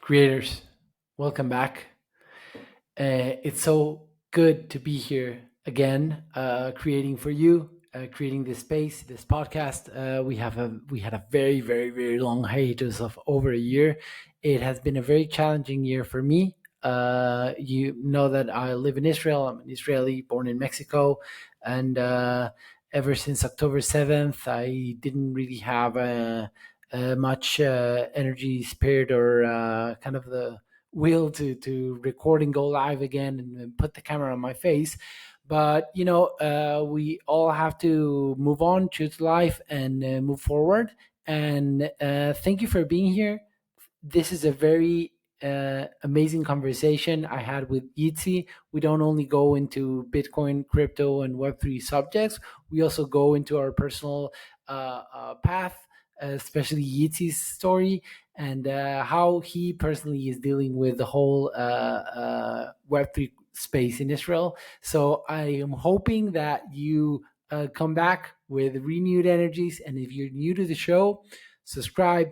Creators, welcome back. It's so good to be here again, creating for you, creating this space, this podcast. We had a very long hiatus of over a year. It has been a very challenging year for me. You know that I live in Israel. I'm an Israeli, born in Mexico, and ever since October 7th, I didn't really have much energy, spirit, or kind of the will to record and go live again and put the camera on my face. But we all have to move on, choose life, and move forward. And thank you for being here. This is a very amazing conversation I had with Yitzy. We don't only go into Bitcoin, crypto, and Web3 subjects. We also go into our personal path, especially Yitzy's story and how he personally is dealing with the whole Web3 space in Israel. So I am hoping that you come back with renewed energies. And if you're new to the show, subscribe,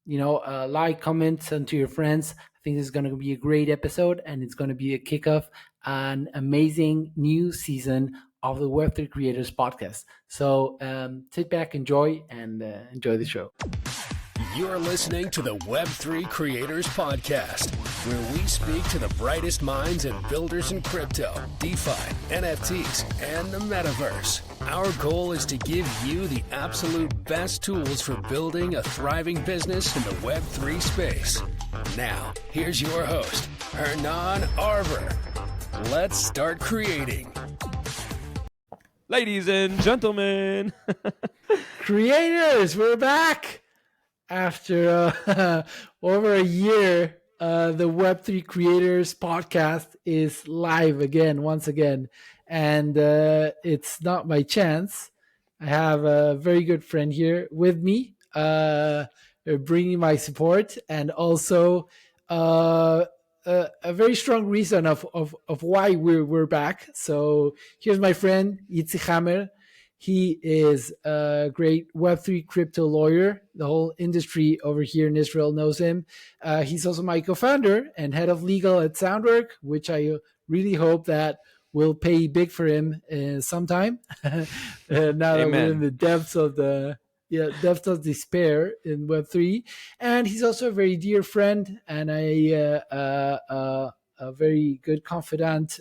like, comment, and to your friends. I think this is going to be a great episode, and it's going to be a kickoff, an amazing new season of the Web3 Creators Podcast. So sit back, enjoy the show. You're listening to the Web3 Creators Podcast, where we speak to the brightest minds and builders in crypto, DeFi, NFTs, and the metaverse. Our goal is to give you the absolute best tools for building a thriving business in the Web3 space. Now, here's your host, Hernan Arber. Let's start creating. Ladies and gentlemen, Creators, we're back. After over a year, the Web3 Creators Podcast is live again, once again. And it's not by chance. I have a very good friend here with me, bringing my support, and also a very strong reason of why we're back. So here's my friend, Yitzy Hammer. He is a great Web3 crypto lawyer. The whole industry over here in Israel knows him. He's also my co-founder and head of legal at Soundwork, which I really hope that will pay big for him sometime. Now that we're in the depths of despair in Web3. And he's also a very dear friend and a very good confidant.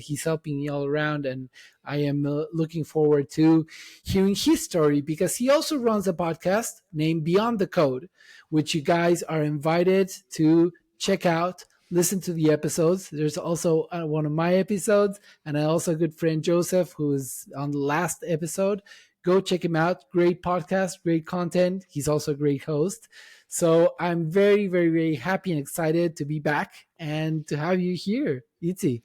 He's helping me all around, and I am looking forward to hearing his story, because he also runs a podcast named Beyond the Code, which you guys are invited to check out. Listen to the episodes. There's also one of my episodes, and I also a good friend Joseph, who is on the last episode. Go check him out. Great podcast, great content. He's also a great host. So I'm very happy and excited to be back and to have you here, Yitzy.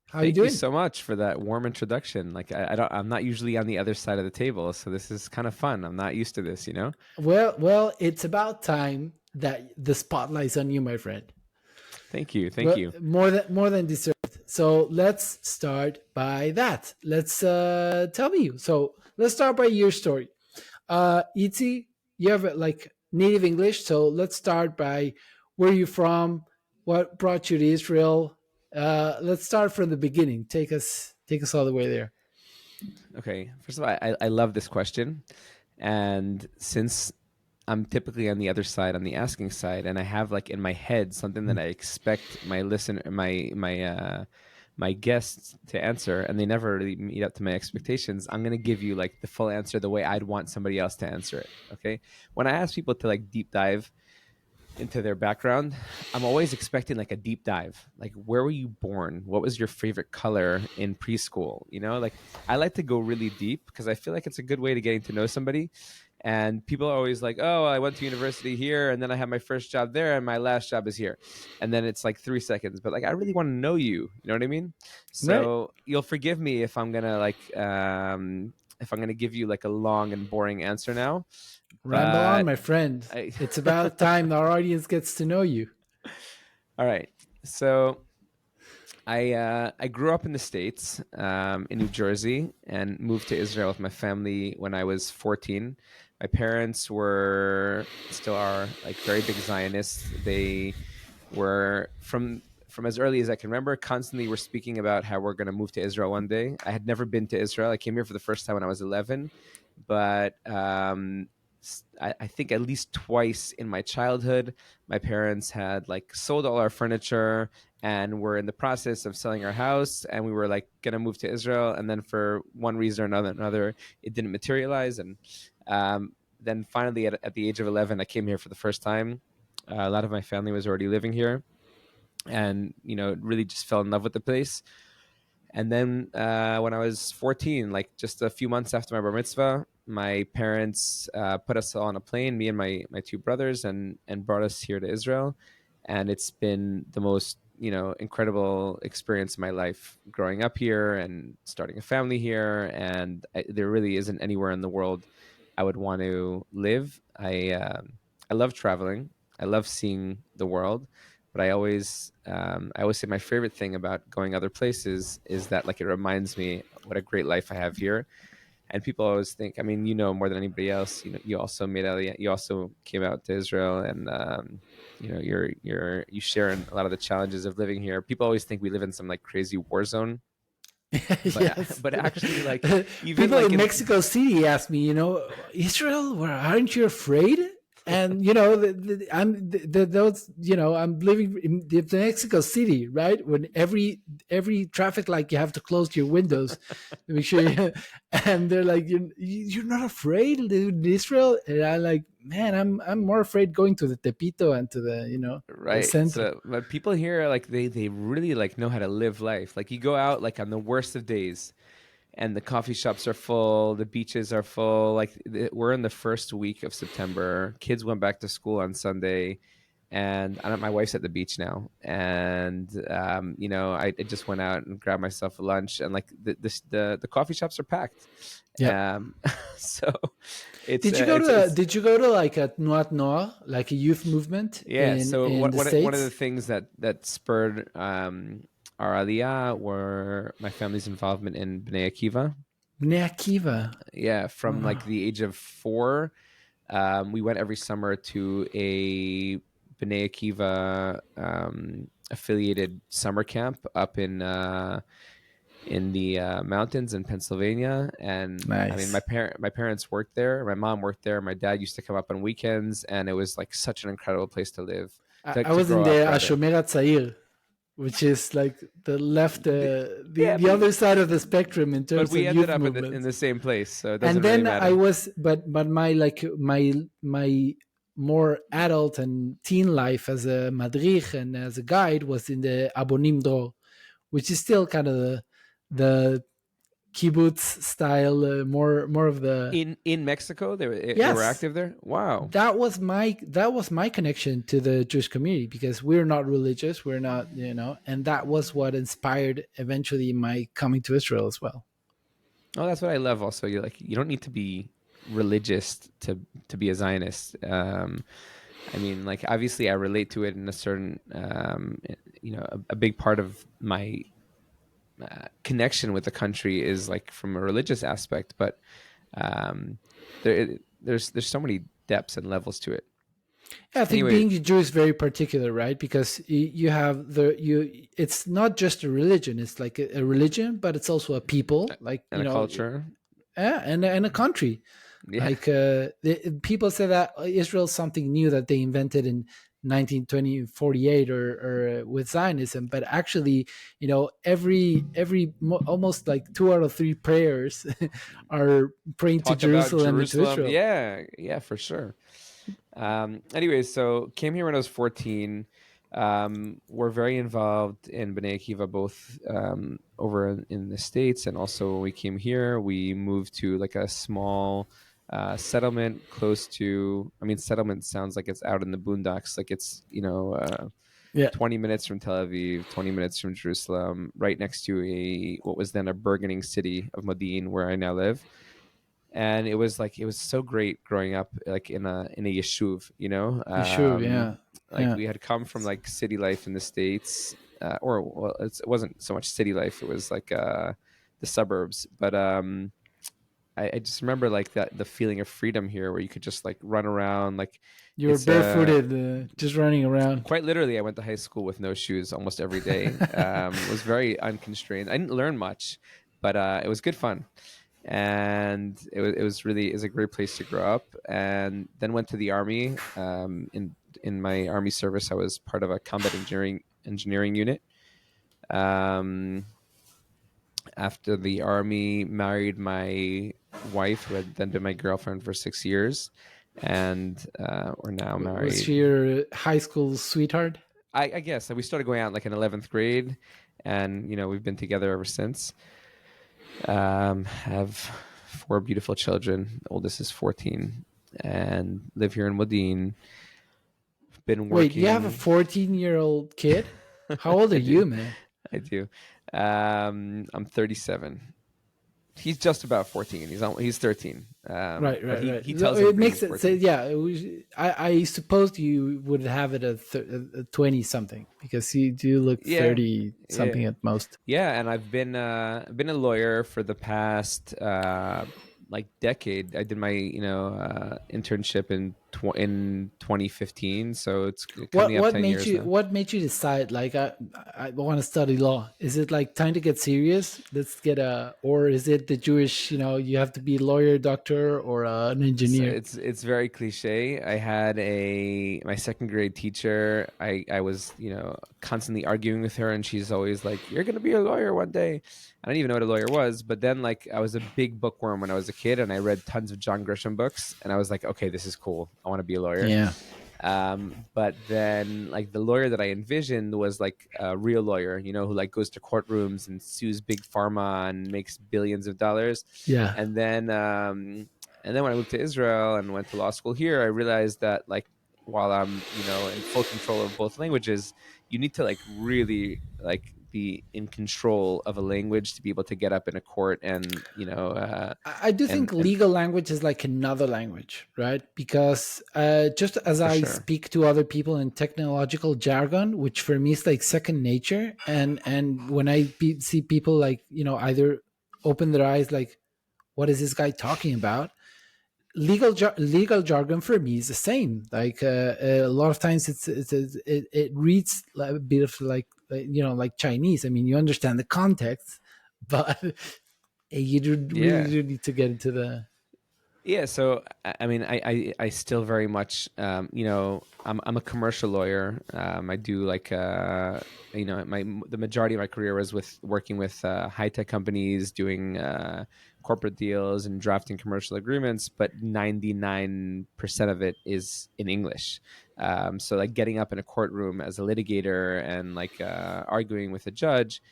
How are you doing? Thank you so much for that warm introduction. Like I'm not usually on the other side of the table, so this is kind of fun. I'm not used to this, you know. Well, it's about time that the spotlight's on you, my friend. Thank you. More than deserved. So let's start by that. Let's tell me. So let's start by your story. Yitzy, you have like native English, so let's start by where you're from, what brought you to Israel. Let's start from the beginning. Take us all the way there. Okay. First of all, I love this question, and since I'm typically on the other side, on the asking side, and I have like in my head something that I expect my my guests to answer, and they never really meet up to my expectations. I'm going to give you like the full answer the way I'd want somebody else to answer it. Okay. When I ask people to like deep dive into their background, I'm always expecting like a deep dive. Like, where were you born? What was your favorite color in preschool? You know, like I like to go really deep because I feel like it's a good way to getting to know somebody. And people are always like, oh, I went to university here, and then I had my first job there, and my last job is here. And then it's like 3 seconds. But like, I really want to know you. You know what I mean? So right. You'll forgive me if I'm gonna like, if I'm gonna give you like a long and boring answer now. Ramble on, my friend. It's about time our audience gets to know you. All right. So I grew up in the States, in New Jersey, and moved to Israel with my family when I was 14. My parents still are like very big Zionists. They we're from as early as I can remember, constantly we're speaking about how we're going to move to Israel one day. I had never been to Israel. I came here for the first time when I was 11, but I think at least twice in my childhood, my parents had like sold all our furniture and we're in the process of selling our house, and we were like going to move to Israel, and then for one reason or another, it didn't materialize. And then finally, at the age of 11, I came here for the first time. A lot of my family was already living here, and really just fell in love with the place. And then when I was 14, like just a few months after my bar mitzvah, my parents put us all on a plane, me and my two brothers, and brought us here to Israel. And it's been the most incredible experience of my life, growing up here and starting a family here. And there really isn't anywhere in the world I would want to live. I love traveling. I love seeing the world, but I always say my favorite thing about going other places is that like it reminds me what a great life I have here. And people always think, I mean, more than anybody else, you also made Aliyah, you also came out to Israel, and you share in a lot of the challenges of living here. People always think we live in some like crazy war zone, Yes. but actually, like, even People like in Mexico City ask me, Israel, aren't you afraid? And I'm living in the Mexico City, right? When every traffic light you have to close your windows to make sure. And they're like, you're not afraid in Israel? And I'm like, man, I'm more afraid going to the Tepito and to the the right. center. So, but people here, like, they really like know how to live life. Like, you go out like on the worst of days, and the coffee shops are full, the beaches are full. Like, we're in the first week of September. Kids went back to school on Sunday, and my wife's at the beach now. And I just went out and grabbed myself a lunch, and like the coffee shops are packed. Yeah. So it's Did you go to like a Nuat Noah, like a youth movement yeah. in So in the one of the States? things that spurred our aliyah were my family's involvement in Bnei Akiva. Bnei Akiva. Yeah, from like Wow. the age of 4, we went every summer to a Bnei Akiva affiliated summer camp up in the mountains in Pennsylvania. And I mean, Nice. my parents worked there. My mom worked there. My dad used to come up on weekends, and it was like such an incredible place to live, I to was in grow the up rather. Ashomer Tzair, which is like the left, Yeah, the other side of the spectrum in but terms we of ended youth up in movements. the same place, so it And doesn't really then I matter. was, but my more adult and teen life as a madrich and as a guide was in the Abonim Dor, which is still kind of the kibbutz style, more of the. In Mexico, they were Yes, active there. Wow. that was my connection to the Jewish community, because we're not religious, we're not, and that was what inspired eventually my coming to Israel as well. Oh, that's what I love. Also, you don't need to be religious to be a Zionist. I mean, like, obviously, I relate to it in a certain, a big part of my connection with the country is like from a religious aspect, but um, there's so many depths and levels to it. I think Anyway, being Jew is very particular, right? Because you have it's not just a religion; it's like a religion, but it's also a people, like and a culture, and a country. yeah, Like people say that Israel is something new that they invented in 1948 or with Zionism, but actually, almost like 2 out of 3 prayers are praying to talk about Jerusalem and to Jerusalem. Israel. Yeah, for sure. Anyways, so came here when I was 14. We're very involved in Bnei Akiva, both over in the States, and also when we came here, we moved to like a small settlement close to. I mean, settlement sounds like it's out in the boondocks, like it's 20 minutes from Tel Aviv, 20 minutes from Jerusalem, right next to what was then a burgeoning city of Modi'in, where I now live. And it was so great growing up like in a yeshuv, Sure, yeah, like yeah. we had come from like city life in the States, or it wasn't so much city life, it was like the suburbs, but I just remember like that the feeling of freedom here, where you could just like run around. Like You were it's barefooted, just running around. quite literally. I went to high school with no shoes almost every day. Was very unconstrained. I didn't learn much, but it was good fun, and it was really is a great place to grow up. And then went to the army. In my army service, I was part of a combat engineering unit. Um, After the army, married my wife, who had then been my girlfriend for 6 years, and we're now Was she married. your high school sweetheart? I guess we started going out like in 11th grade, and we've been together ever since. Have four beautiful children. The oldest is 14, and live here in Modine. Been Wait, you have a working. 14-year-old kid? How old are I you, do. man? I do. I'm 37. He's just about 14. He's 13. Right, But right, he right. he So tells it everybody makes he's it. So 14. yeah, I suppose you would have it at 20 something because you do look Yeah, 30 yeah, something at most. yeah. And I've been a lawyer for the past like decade. I did my internship in 2015, so it's coming up 10 years now. What made you decide like I want to study law? Is it like time to get serious? Let's get a or is it the Jewish, you have to be a lawyer, doctor or an So engineer? it's very cliche. I had my second grade teacher. I was constantly arguing with her, and she's always like, "You're gonna be a lawyer one day." I didn't even know what a lawyer was, but then like I was a big bookworm when I was a kid, and I read tons of John Grisham books, and I was like, "Okay, this is cool. I want to be a lawyer." Yeah. But then like the lawyer that I envisioned was like a real lawyer, who like goes to courtrooms and sues big pharma and makes billions of dollars. Yeah. And then when I moved to Israel and went to law school here, I realized that like while I'm in full control of both languages, you need to like really like be in control of a language to be able to get up in a court and I do think and legal language is like another language, right? Because just as for I sure. speak to other people in technological jargon, which for me is like second nature, and when I see people like either open their eyes like, what is this guy talking about? Legal jargon for me is the same. Like a lot of times it reads like a bit of like Chinese. I mean, you understand the context, but you really Yeah. do need to get into the. Yeah, so I mean, I still very much, I'm a commercial lawyer. I do like, the majority of my career was working with high tech companies, doing corporate deals and drafting commercial agreements. But 99% of it is in English. So like getting up in a courtroom as a litigator and like arguing with a judge,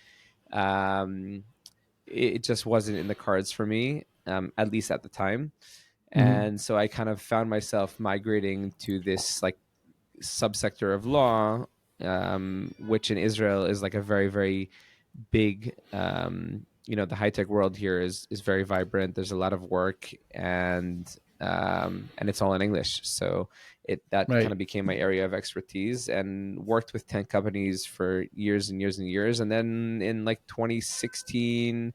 um, it just wasn't in the cards for me, at least at the time. Mhm. And so I kind of found myself migrating to this like subsector of law, which in Israel is like a very, very big, the high tech world here is very vibrant. There's a lot of work, and it's all in English. So that kind Right. of became my area of expertise, and worked with 10 companies for years and years and years. And then in like 2016,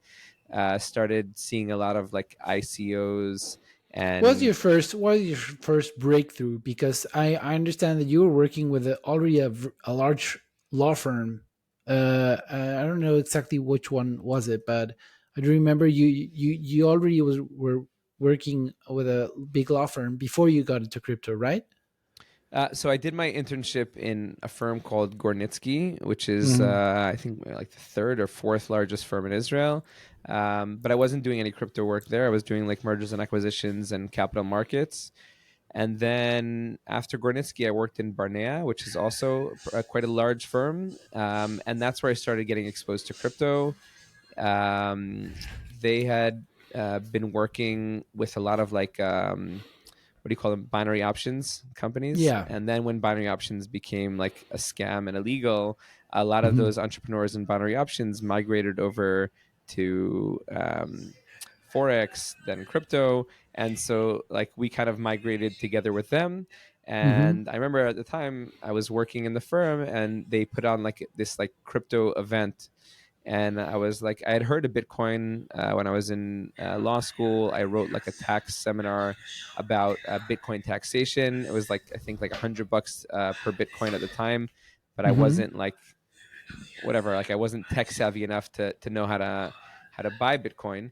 started seeing a lot of like ICOs and What was your first breakthrough? Because I understand that you were working with already a large law firm. I don't know exactly which one was it, but I do remember you already were working with a big law firm before you got into crypto, right? so I did my internship in a firm called Gornitsky, which is Hmm. I think like the third or fourth largest firm in Israel. But I wasn't doing any crypto work there. I was doing like mergers and acquisitions and capital markets. And then after Gornitsky, I worked in Barnea, which is also quite a large firm, and that's where I started getting exposed to crypto. Um, they had been working with a lot of like what do you call them, binary options companies. Yeah. And then when binary options became like a scam and illegal, a lot of Hmm. those entrepreneurs in binary options migrated over to forex, then crypto. And so like we kind of migrated together with them. Hmm. And I remember at the time I was working in the firm, and they put on like this like crypto event, And I was like, I had heard of Bitcoin when I was in law school. I wrote like a tax seminar about Bitcoin taxation. It was like, I think like $100 per Bitcoin at the time, but I Mm-hmm. wasn't like, whatever, like I wasn't tech savvy enough to know how to buy Bitcoin.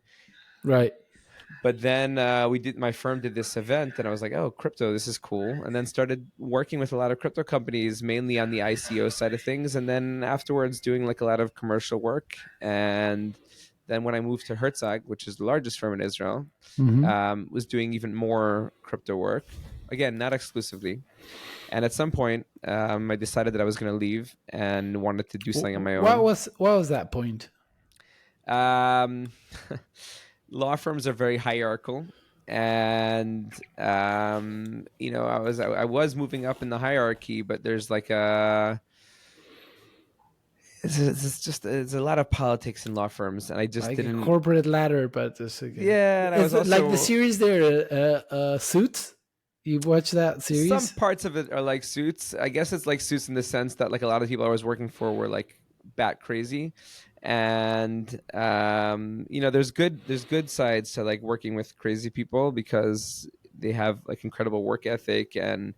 Right. But then my firm did this event, and I was like, oh, crypto, this is cool. And then started working with a lot of crypto companies, mainly on the ICO side of things. And then afterwards doing like a lot of commercial work. And then when I moved to Herzog, which is the largest firm in Israel, Mm-hmm. was doing even more crypto work. Again, not exclusively. And at some point, I decided that I was going to leave and wanted to do something on my What own. was that point? Um, law firms are very hierarchical, and I was moving up in the hierarchy, but there's like it's a lot of politics in law firms, and I just Like a didn't. corporate ladder, but this again. Yeah, and I was Is it like the also series there, Suits? You've watched that some series? parts of it are like Suits. I guess it's like Suits in the sense that like a lot of people I was working for were like bat crazy, and there's good sides to like working with crazy people because they have like incredible work ethic, and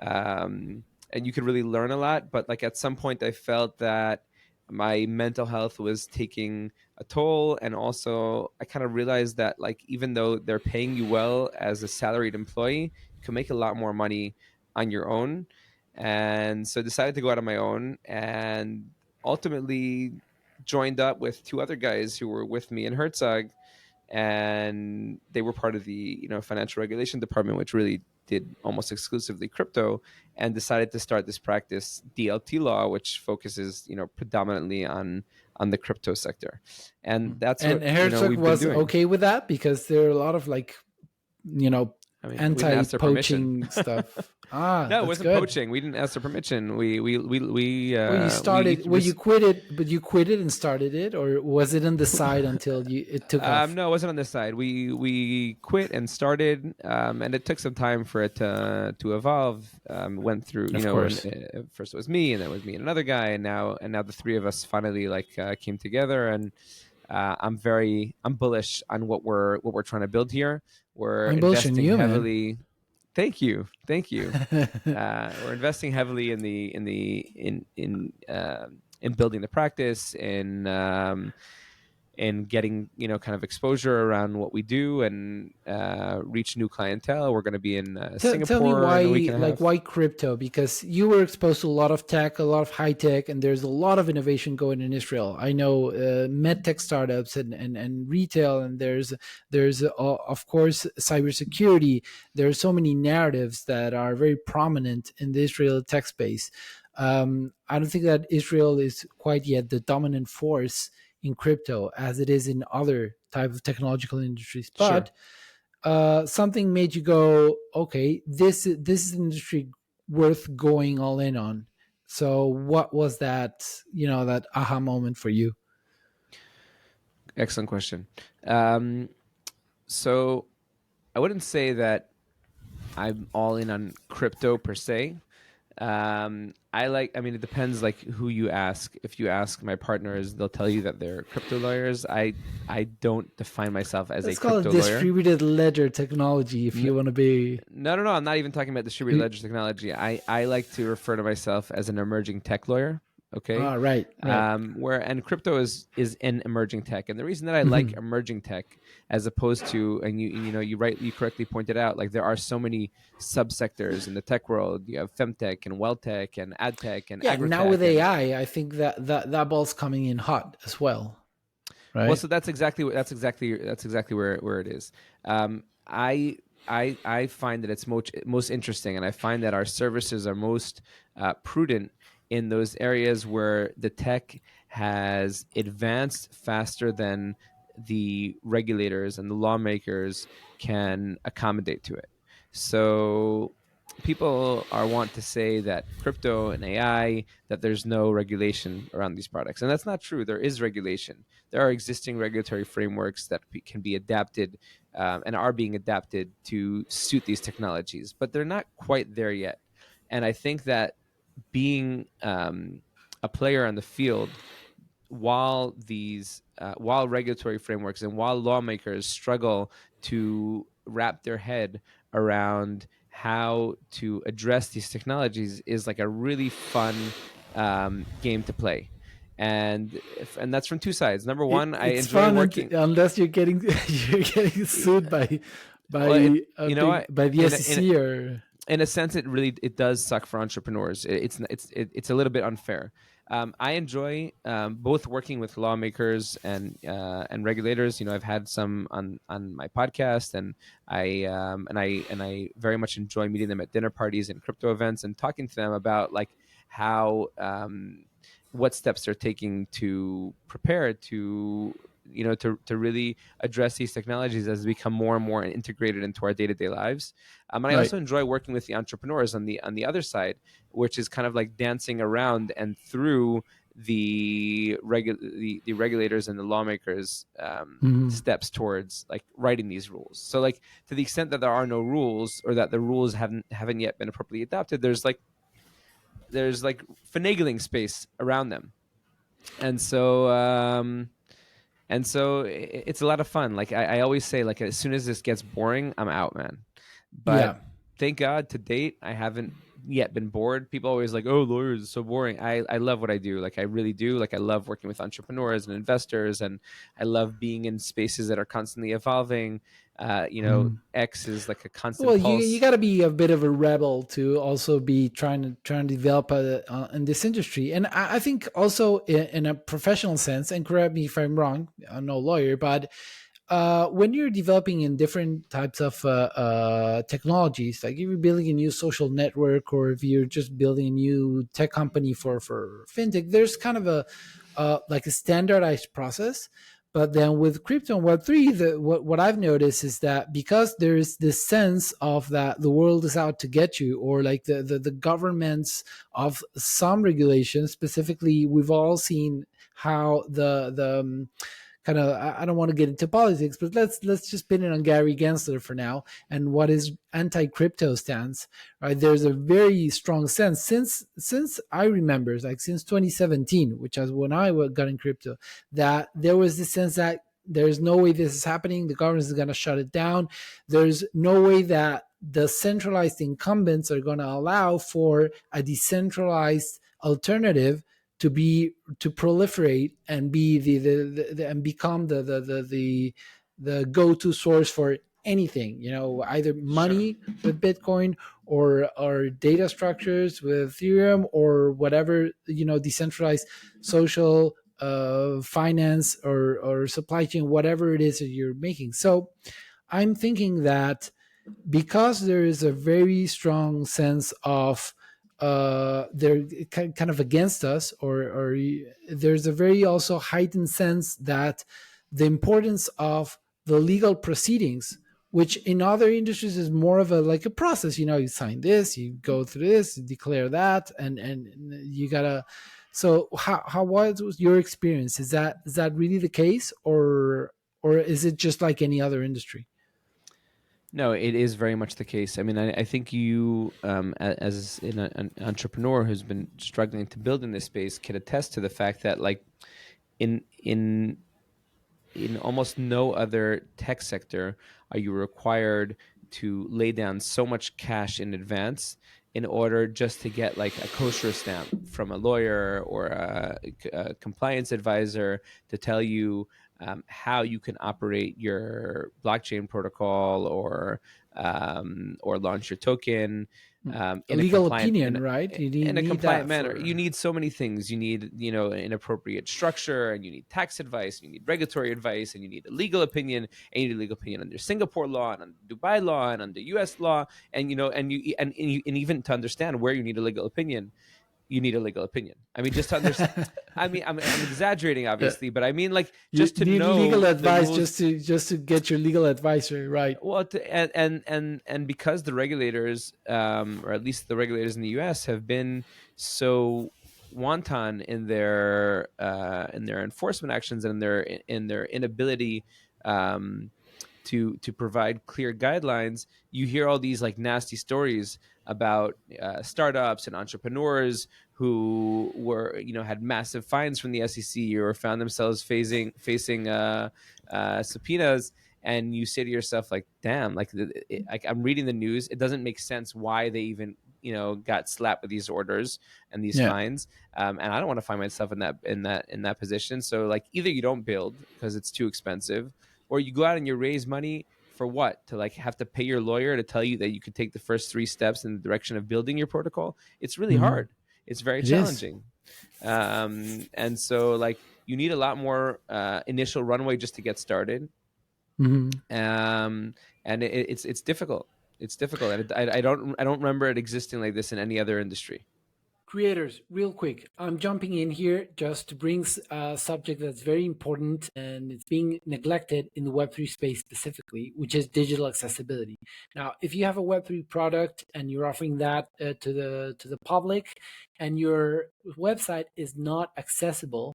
you could really learn a lot. But like at some point, I felt that my mental health was taking a toll, and also I kind of realized that like even though they're paying you well as a salaried employee, you can make a lot more money on your own. And so I decided to go out on my own, and ultimately joined up with two other guys who were with me in Herzog, and they were part of the financial regulation department, which really did almost exclusively crypto, and decided to start this practice, DLT law, which focuses predominantly on the crypto sector. And that's And what Herzog we've been was doing. okay with that because there are a lot of like, you know, I mean, we didn't ask their permission. anti-poaching stuff. Ah, No, it that's wasn't good. poaching. We didn't ask their permission. Well, you We started. Well, you res- quit it, but you quit it and started it, or was it on the side until it took off? No, it wasn't on this side. We quit and started, and it took some time for it to evolve. Went through, Of and course. first it was me, and then it was me and another guy, and now the three of us finally like came together, and I'm bullish on what we're trying to build here. We're I'm bullshitting investing you, man. heavily. Thank you, thank you. We're investing heavily in building the practice, in getting kind of exposure around what we do, and reach new clientele. We're going to be in Tell me Singapore in a week why, and a like, half. why crypto? Because you were exposed to a lot of tech, a lot of high tech, and there's a lot of innovation going in Israel. I know med tech startups and retail, and there's of course cybersecurity. There are so many narratives that are very prominent in the Israel tech space. I don't think that Israel is quite yet the dominant force in crypto as it is in other type of technological industries, Sure. but something made you go, okay, this is an industry worth going all in on. So what was that, that aha moment for you? Excellent question. Um, so I wouldn't say that I'm all in on crypto per se. I mean, it depends like who you ask. If you ask my partners, they'll tell you that they're crypto lawyers. I don't define myself as a Let's call it crypto lawyer. distributed ledger technology if N- you want to be. no. I'm not even talking about distributed ledger technology. I like to refer to myself as an emerging tech lawyer. Okay, Right, right. and crypto is an emerging tech, and the reason that I like Mhm. emerging tech as opposed to, and you correctly pointed out, like there are so many subsectors in the tech world. You have femtech and wealth tech and ad tech and Yeah, now with agritech, and AI, I think that ball's coming in hot as well, well, right? so that's exactly where it is. I find that it's most interesting, and I find that our services are most prudent in those areas where the tech has advanced faster than the regulators and the lawmakers can accommodate to it. So people are want to say that crypto and AI, that there's no regulation around these products, and that's not true. There is regulation. There are existing regulatory frameworks that can be adapted, and are being adapted to suit these technologies, but they're not quite there yet. And I think that being a player on the field while regulatory frameworks and while lawmakers struggle to wrap their head around how to address these technologies, is like a really fun game to play. And that's from two sides. Number one, I It's enjoy fun working. unless you're getting you're getting sued by Well, a you know big what? by the In SEC or in a sense, it does suck for entrepreneurs. It's a little bit unfair. I enjoy both working with lawmakers and regulators. You know, I've had some on my podcast, and I very much enjoy meeting them at dinner parties and crypto events and talking to them about like how what steps they're taking to prepare to to really address these technologies as they become more and more integrated into our day-to-day lives. And I right. also enjoy working with the entrepreneurs on the other side, which is kind of like dancing around and through the regulators and the lawmakers Mhm. steps towards like writing these rules. So like to the extent that there are no rules, or that the rules haven't yet been appropriately adopted, there's like finagling space around them. And so it's a lot of fun. Like I always say, like as soon as this gets boring, I'm out, man. But Yeah. thank God to date, I haven't yet been bored. People always like, oh, lawyers are so boring. I love what I do. Like I really do. Like I love working with entrepreneurs and investors, and I love being in spaces that are constantly evolving. Mhm. X is like a constant Well, you pulse. got to be a bit of a rebel to also be trying to develop in this industry, and I think also in a professional sense. And correct me if I'm wrong. I'm no lawyer, but when you're developing in different types of technologies, like if you're building a new social network or if you're just building a new tech company for fintech, there's kind of a like a standardized process. But then with crypto and Web3, what I've noticed is that because there's this sense of that the world is out to get you, or like the governments of some regulations, specifically, we've all seen how the kind of, I don't want to get into politics, but let's just pin it on Gary Gensler for now and what his anti-crypto stance. Right, there's a very strong sense since I remember, like since 2017, which is when I got in crypto, that there was this sense that there's no way this is happening. The government is going to shut it down. There's no way that the centralized incumbents are going to allow for a decentralized alternative to proliferate and be the and become the go-to source for anything, either Sure. money with Bitcoin or data structures with Ethereum or whatever, decentralized social finance or supply chain, whatever it is that you're making. So I'm thinking that because there is a very strong sense of they're kind of against us, or there's a very also heightened sense that the importance of the legal proceedings, which in other industries is more of a like a process. You sign this, you go through this, you declare that, and you gotta. So how was your experience? Is that really the case, or is it just like any other industry? No, it is very much the case. I mean, I think you, as an entrepreneur who's been struggling to build in this space, can attest to the fact that, like, in in in almost no other tech sector are you required to lay down so much cash in advance in order just to get like a kosher stamp from a lawyer or a compliance advisor to tell you how you can operate your blockchain protocol or launch your token A in a legal compliant opinion, right? You in a need compliant that manner. You for. need so many things. You need, an appropriate structure, and you need tax advice, you need regulatory advice, and you need a legal opinion, and you need a legal opinion under Singapore law and under Dubai law and under US law. And and even to understand where you need a legal opinion, you need a legal opinion. I mean, just to understand. I mean, I'm exaggerating, Yeah. obviously, but I mean, like, You just to need legal know the advice rules. just to get your legal advisor right. Well, and because the regulators, or at least the regulators in the U.S., have been so wanton in their enforcement actions and in their inability, um, to provide clear guidelines, you hear all these like nasty stories about startups and entrepreneurs who were, had massive fines from the SEC or found themselves facing subpoenas. And you say to yourself, like, damn, like, I'm reading the news, it doesn't make sense why they even got slapped with these orders and these Yeah. fines. And I don't want to find myself in that position. So like, either you don't build because it's too expensive, or you go out and you raise money for what? To like have to pay your lawyer to tell you that you could take the first 3 steps in the direction of building your protocol. It's really Hmm. hard. It's very It is. challenging. And so like, you need a lot more initial runway just to get started. Hmm. And it's difficult. It's difficult, and I don't remember it existing like this in any other industry. Creators, real quick, I'm jumping in here just to bring a subject that's very important and it's being neglected in the Web3 space specifically, which is digital accessibility. Now, if you have a Web3 product and you're offering that to the public, and your website is not accessible,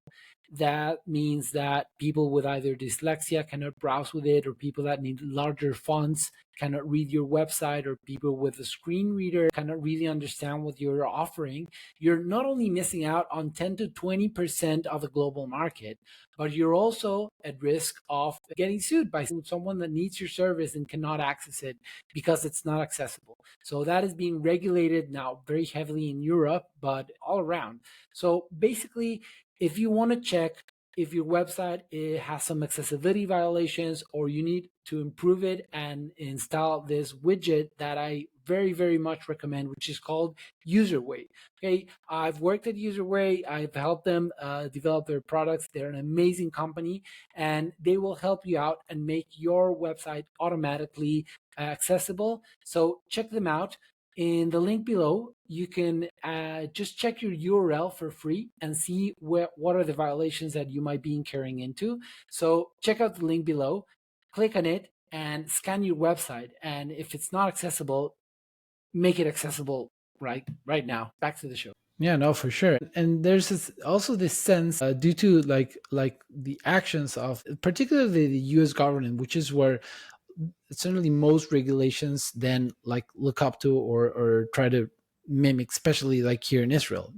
that means that people with either dyslexia cannot browse with it, or people that need larger fonts cannot read your website, or people with a screen reader cannot really understand what you're offering. You're not only missing out on 10 to 20% of the global market, but you're also at risk of getting sued by someone that needs your service and cannot access it because it's not accessible. So that is being regulated now very heavily in Europe, but all around. So basically, if you want to check if your website has some accessibility violations, or you need to improve it and install this widget that I very, very much recommend, which is called Userway. Okay, I've worked at Userway. I've helped them develop their products. They're an amazing company, and they will help you out and make your website automatically accessible. So check them out. In the link below, you can just check your URL for free and see what are the violations that you might be incurring into. So check out the link below, click on it, and scan your website. And if it's not accessible, make it accessible right now. Back to the show. Yeah, no, for sure. And there's also this sense, due to like the actions of particularly the U.S. government, which is where certainly most regulations then like look up to, or try to mimic, especially like here in Israel,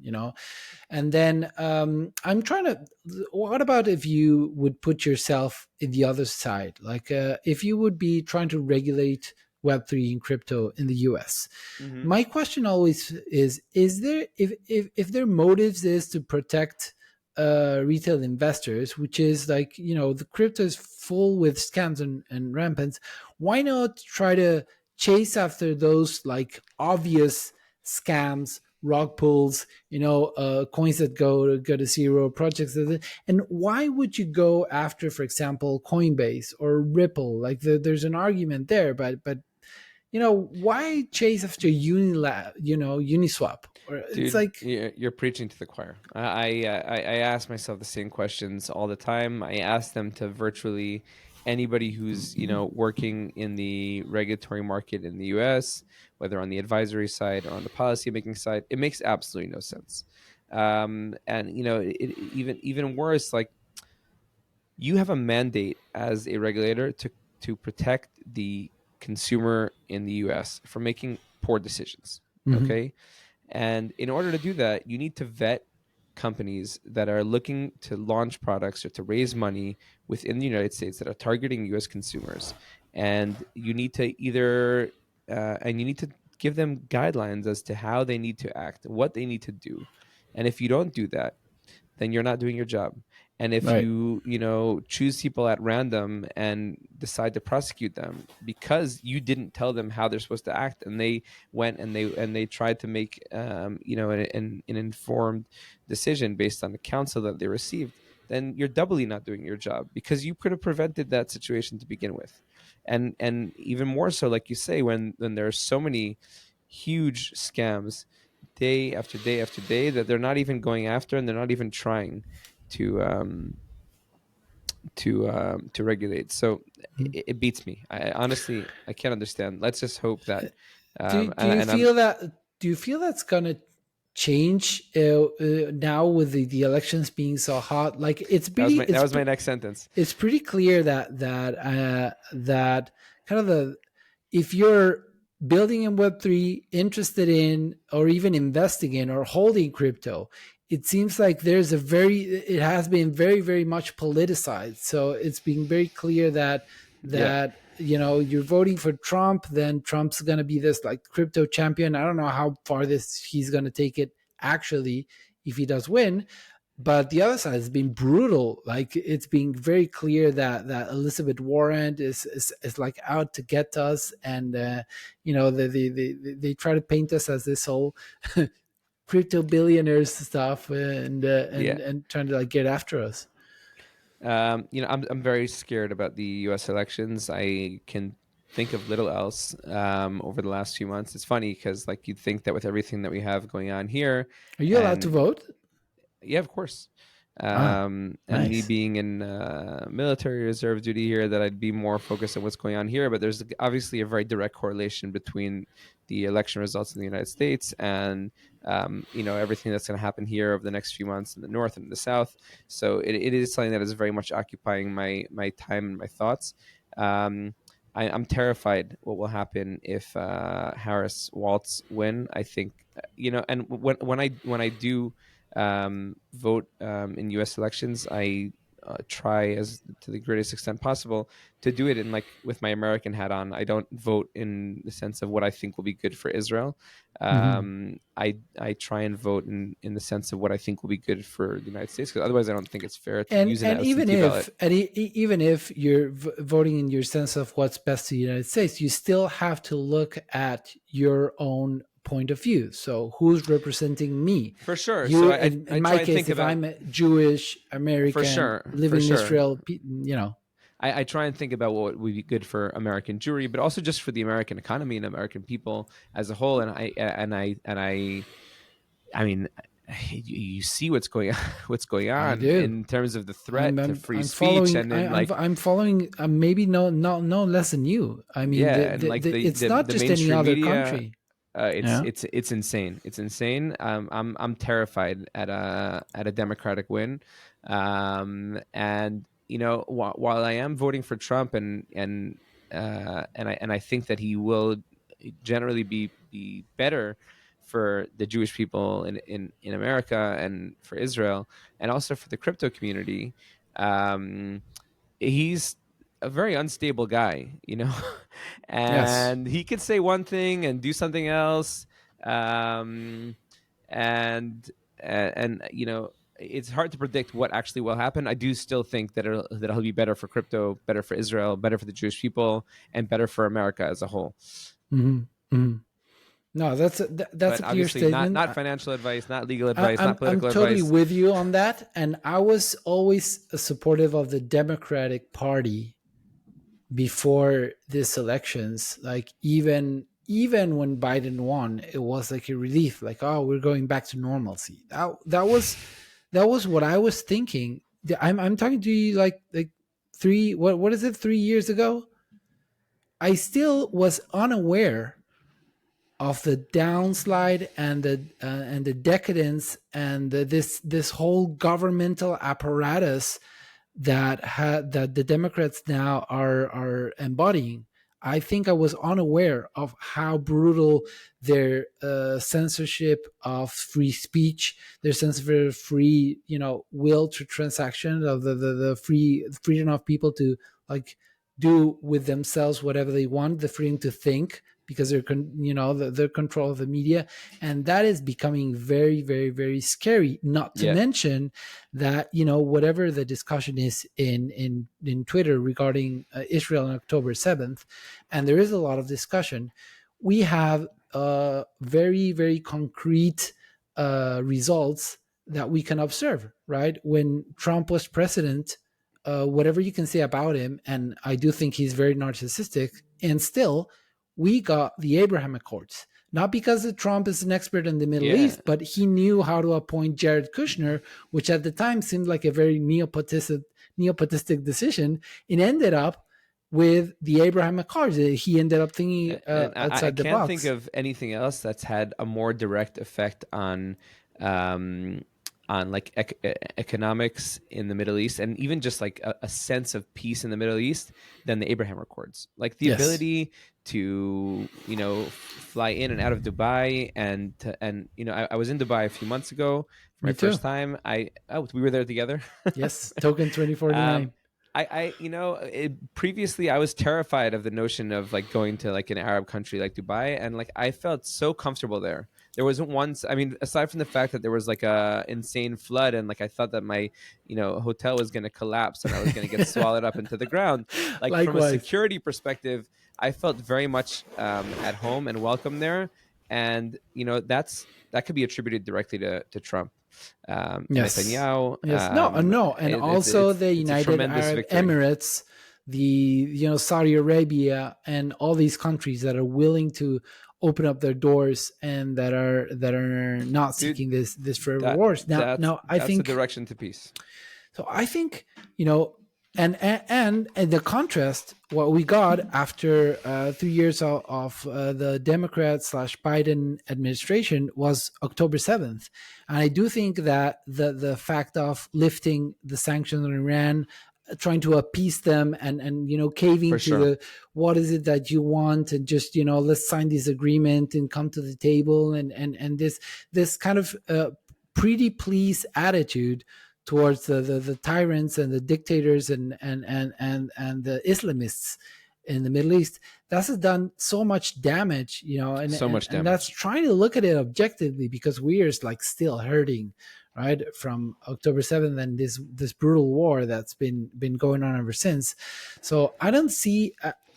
and then I'm trying to, what about if you would put yourself in the other side, like if you would be trying to regulate Web3 and crypto in the US? Mm-hmm. My question always is there, if their motives is to protect retail investors, which is like, the crypto is full with scams and rampant, why not try to chase after those like obvious scams, rug pulls, coins that go to zero, projects and why would you go after, for example, Coinbase or Ripple? Like there's an argument there, but why chase after Uniswap? Or it's Dude, like, you're preaching to the choir. I ask myself the same questions all the time. I ask them to virtually anybody who's working in the regulatory market in the U.S., whether on the advisory side or on the policy making side. It makes absolutely no sense. And even worse, like, you have a mandate as a regulator to protect the consumer in the U.S. from making poor decisions. mhm, Okay. And in order to do that, you need to vet companies that are looking to launch products or to raise money within the United States that are targeting US consumers. And you need to give them guidelines as to how they need to act, what they need to do. And if you don't do that, then you're not doing your job. And if right. you choose people at random and decide to prosecute them because you didn't tell them how they're supposed to act, and they went and they tried to make an informed decision based on the counsel that they received, then you're doubly not doing your job, because you could have prevented that situation to begin with. And even more so, like you say, when there are so many huge scams day after day after day that they're not even going after, and they're not even trying to regulate. So it beats me. I honestly, I can't understand. Let's just hope that Do and you I'm feel that? Do you feel that's gonna? change now with the elections being so hot? Like That was my next sentence. it's pretty clear that kind of the, if you're building in Web3, interested in or even investing in or holding crypto, it seems like it has been very, very much politicized. So it's being very clear that you're voting for Trump, then Trump's going to be this like crypto champion. I don't know how far he's going to take it actually if he does win. But the other side has been brutal. Like, it's being very clear that Elizabeth Warren is like out to get us, and they try to paint us as this whole crypto billionaires stuff, and trying to like get after us. I'm very scared about the U.S. elections. I can think of little else over the last few months. It's funny because like you'd think that with everything that we have going on here, are you allowed to vote? Yeah, of course. Nice. And me being in military reserve duty here, that I'd be more focused on what's going on here. But there's obviously a very direct correlation between the election results in the United States and everything that's going to happen here over the next few months in the north and the south. So it is something that is very much occupying my time and my thoughts. I'm terrified what will happen if Harris Waltz win. I think and when I do vote in U.S. elections, I try as to the greatest extent possible to do it in like with my American hat on. I don't vote in the sense of what I think will be good for Israel. I try and vote in the sense of what I think will be good for the United States, because otherwise I don't think it's fair to use an absentee ballot. Even if you're voting in your sense of what's best to the United States, you still have to look at your own point of view. So who's representing me? For sure. You, so in my case, if I'm a Jewish American living in Israel, I try and think about what would be good for American Jewry, but also just for the American economy and American people as a whole. And I mean, you see what's going on in terms of the threat to free speech, I'm following maybe no less than you. I mean, it's not just any other country. It's insane. It's insane. I'm terrified at a Democratic win, and while I am voting for Trump, and I think that he will generally be better for the Jewish people in America and for Israel, and also for the crypto community, he's a very unstable guy, and he could say one thing and do something else, and it's hard to predict what actually will happen. I do still think that it'll be better for crypto, better for Israel, better for the Jewish people, and better for America as a whole. Mm-hmm. Mm-hmm. No, that's a clear statement. Not financial advice, not legal advice, not political advice. I'm totally with you on that, and I was always supportive of the Democratic Party before these elections. Like even when Biden won, it was like a relief, like, oh, we're going back to normalcy. That was what I was thinking. I'm talking to you like 3 years ago. I still was unaware of the downslide and the decadence and this whole governmental apparatus that the Democrats now are embodying. I think I was unaware of how brutal their censorship of free speech, their censorship of free, will to transaction, of the freedom of people to like do with themselves whatever they want, the freedom to think, because they're their control of the media, and that is becoming very, very, very scary. Not to mention that whatever the discussion is in Twitter regarding Israel on October 7th, and there is a lot of discussion. We have very, very concrete results that we can observe. Right, when Trump was president, whatever you can say about him, and I do think he's very narcissistic, and still we got the Abraham Accords, not because Trump is an expert in the Middle East, but he knew how to appoint Jared Kushner, which at the time seemed like a very neopotistic decision. It ended up with the Abraham Accords. He ended up thinking And I outside the can't think box. of anything else that's had a more direct effect um, on like economics in the Middle East, and even just like a sense of peace in the Middle East than the Abraham Accords. Like the Yes, ability to fly in and out of Dubai, and I was in Dubai a few months ago for my me too. first time. We were there together. Yes, Token 2049. um, previously I was terrified of the notion of like going to like an Arab country like Dubai, and like I felt so comfortable there. There wasn't once, I mean, aside from the fact that there was like a insane flood, and like I thought that my hotel was going to collapse and I was going to get swallowed up into the ground. Like from a Likewise. security perspective, I felt very much at home and welcome there, and that could be attributed directly to Trump. Yes. Netanyahu. Yes. No. And also the It's a United tremendous Arab victory. Emirates, the Saudi Arabia, and all these countries that are willing to open up their doors and that are not seeking this forever wars. Now I that's think the direction to peace. so. I think and the contrast, what we got after 3 years of the Democrat/Biden administration was October 7th. And I do think that the fact of lifting the sanctions on Iran, trying to appease them and caving For to sure. the what is it that you want, and just let's sign this agreement and come to the table, and this kind of pretty please attitude towards the tyrants and the dictators and the Islamists in the Middle East. That's done so much damage, and So much and that's damage. trying to look at it objectively, because we are like still hurting, right, from October 7th and this brutal war that's been going on ever since. So I don't see.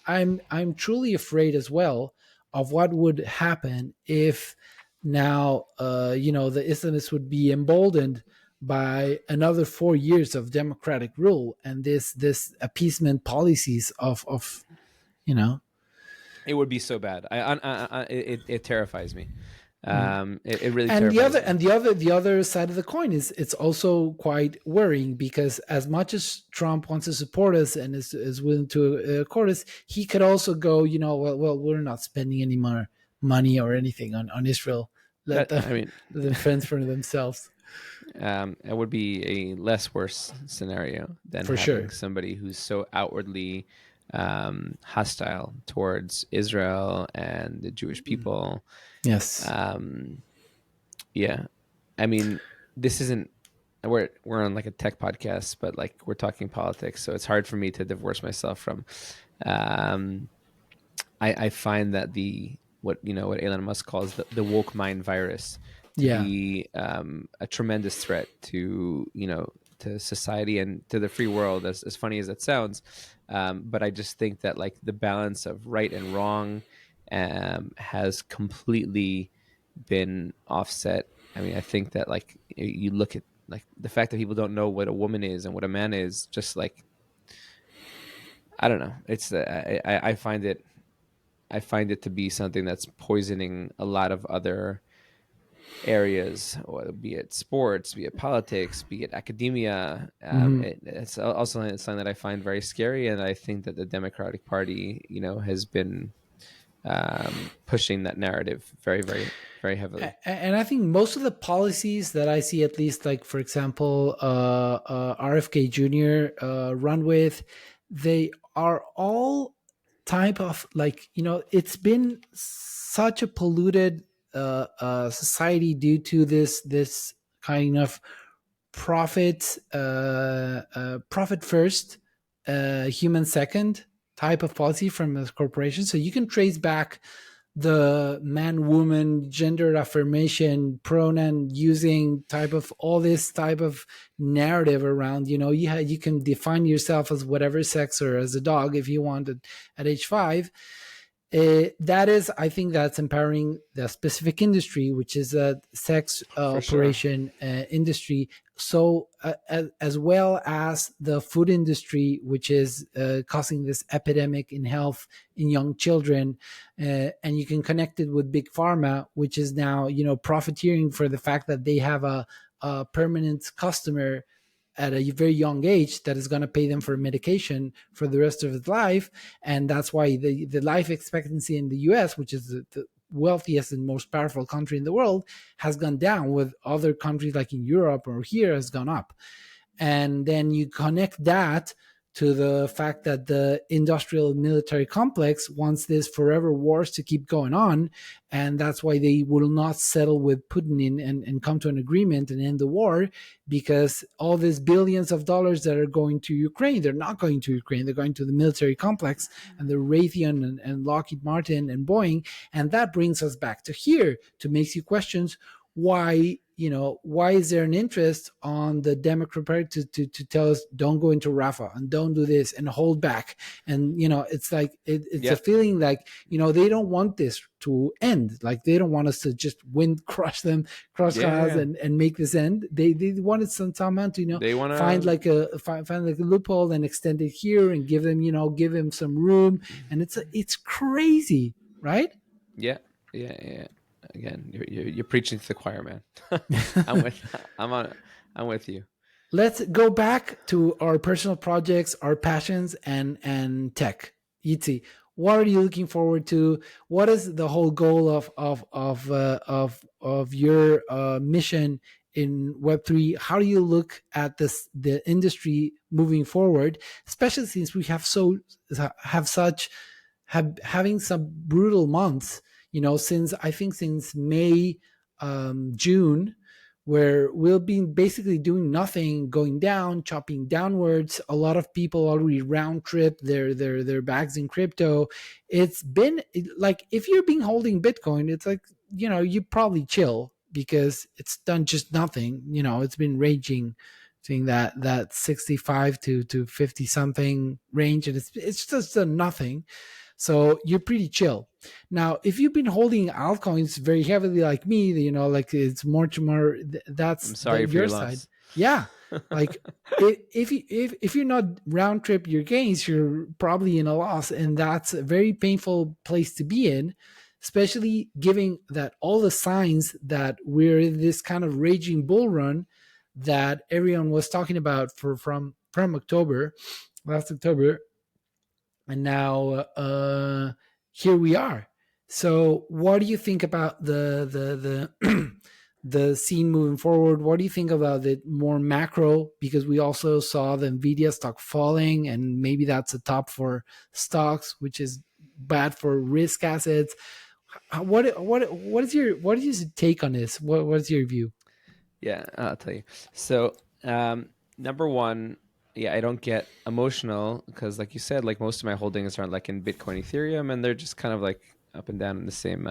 I'm truly afraid as well of what would happen if now the Islamists would be emboldened by another 4 years of democratic rule and this appeasement policies of. It would be so bad. It terrifies me. It really And terrifies me. the other side of the coin is it's also quite worrying, because as much as Trump wants to support us and is willing to accord us, he could also go, well, we're not spending any more money or anything on Israel. Let them fend for themselves. It would be a less worse scenario than For having sure. somebody who's so outwardly hostile towards Israel and the Jewish people. Yes. Yeah, I mean, this isn't. We're on like a tech podcast, but like we're talking politics, so it's hard for me to divorce myself from. I find that what Elon Musk calls the woke mind virus to be a tremendous threat to to society and to the free world. As funny as that sounds, but I just think that like the balance of right and wrong has completely been offset. I mean, I think that like you look at like the fact that people don't know what a woman is and what a man is, just like I don't know. It's I find it to be something that's poisoning a lot of other areas, be it sports, be it politics, be it academia. It's also something that I find very scary, and I think that the Democratic Party, has been pushing that narrative very, very, very heavily. And I think most of the policies that I see, at least like, for example, RFK Jr. Run with, they are all type of like, it's been such a polluted society due to this kind of profit first, human second type of policy from the corporation. So you can trace back the man woman gender affirmation pronoun using type of all this type of narrative around, you can define yourself as whatever sex or as a dog if you want at age 5. That is, I think that's empowering the specific industry, which is a sex operation industry. So as well as the food industry, which is causing this epidemic in health in young children, and you can connect it with big pharma, which is now profiteering for the fact that they have a permanent customer at a very young age that is going to pay them for medication for the rest of his life. And that's why the life expectancy in the US, which is the wealthiest and most powerful country in the world, has gone down, with other countries like in Europe or here has gone up. And then you connect that to the fact that the industrial military complex wants this forever wars to keep going on. And that's why they will not settle with Putin and come to an agreement and end the war, because all these billions of dollars that are going to Ukraine, they're not going to Ukraine, they're going to the military complex and the Raytheon and Lockheed Martin and Boeing. And that brings us back to here, to makes you question why, why is there an interest on the Democrat Party to tell us don't go into Rafah and don't do this and hold back? And, it's like, it's a feeling like, they don't want this to end. Like, they don't want us to just crush them, and make this end. They wanted some time to, they want to find like a loophole and extend it here and give him some room. And it's crazy, right? Yeah. Again, you're preaching to the choir, man. I'm with you. Let's go back to our personal projects, our passions, and tech. Yitzy, what are you looking forward to? What is the whole goal of your mission in Web3? How do you look at the industry moving forward, especially since we having some brutal months? Since May, June, where we'll be basically doing nothing, going down, chopping downwards. A lot of people already round trip their bags in crypto. It's been like, if you've been holding Bitcoin, it's like, you probably chill, because it's done just nothing. It's been raging, seeing that 65 to 50 something range, and it's just done nothing. So you're pretty chill. Now, if you've been holding altcoins very heavily like me, like it's more to more, that's I'm sorry for your side. Loss. Yeah. Like if you're not round trip your gains, you're probably in a loss. And that's a very painful place to be in, especially given that all the signs that we're in this kind of raging bull run that everyone was talking about from October, last October. And now here we are. So what do you think about the the scene moving forward? What do you think about it more macro? Because we also saw the Nvidia stock falling, and maybe that's a top for stocks, which is bad for risk assets. What is your take on this? What's your view? Yeah, I'll tell you. So number one, I don't get emotional, because like you said, like most of my holdings aren't like in Bitcoin, Ethereum, and they're just kind of like up and down in the same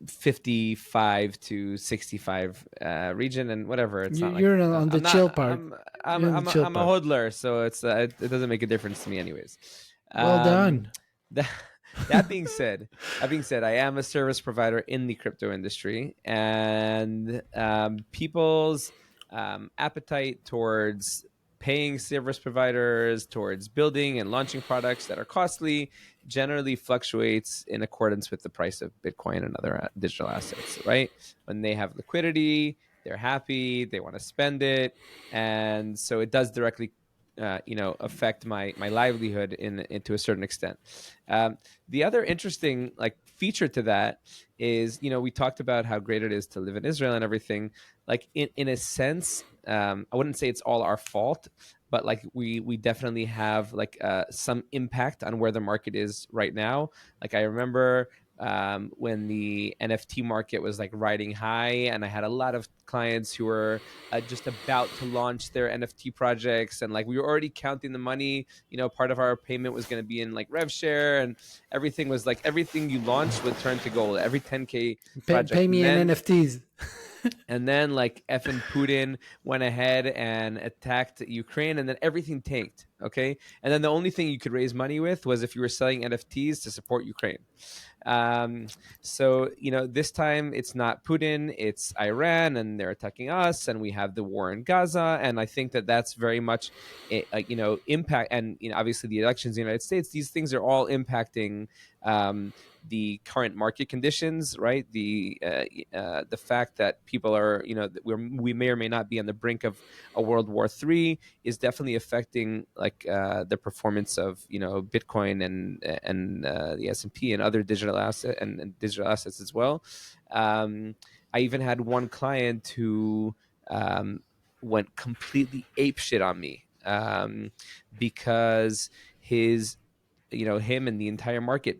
55 to 65 region, and whatever. It's not you're like, on the chill part. I'm a hodler, so it doesn't make a difference to me anyways. Well done. That being said, I am a service provider in the crypto industry, and people's appetite towards paying service providers, towards building and launching products that are costly, generally fluctuates in accordance with the price of Bitcoin and other digital assets, right? When they have liquidity, they're happy, they want to spend it. And so it does directly affect my livelihood to a certain extent. The other interesting feature to that is, we talked about how great it is to live in Israel and everything. Like in a sense, I wouldn't say it's all our fault, but we definitely have some impact on where the market is right now. I remember when the NFT market was riding high, and I had a lot of clients who were just about to launch their NFT projects, and we were already counting the money. Part of our payment was going to be in rev share, and everything was everything you launched would turn to gold. Every 10K project. Pay me in NFTs. And then effing Putin went ahead and attacked Ukraine, and then everything tanked. Okay. And then the only thing you could raise money with was if you were selling NFTs to support Ukraine. So, this time it's not Putin, it's Iran, and they're attacking us, and we have the war in Gaza. And I think that that's very much, impact. And, obviously the elections in the United States, these things are all impacting the current market conditions, right? The fact that people are, that we may or may not be on the brink of a World War III is definitely affecting the performance of Bitcoin and the S&P and other digital digital assets as well. I even had one client who went completely apeshit on me because him and the entire market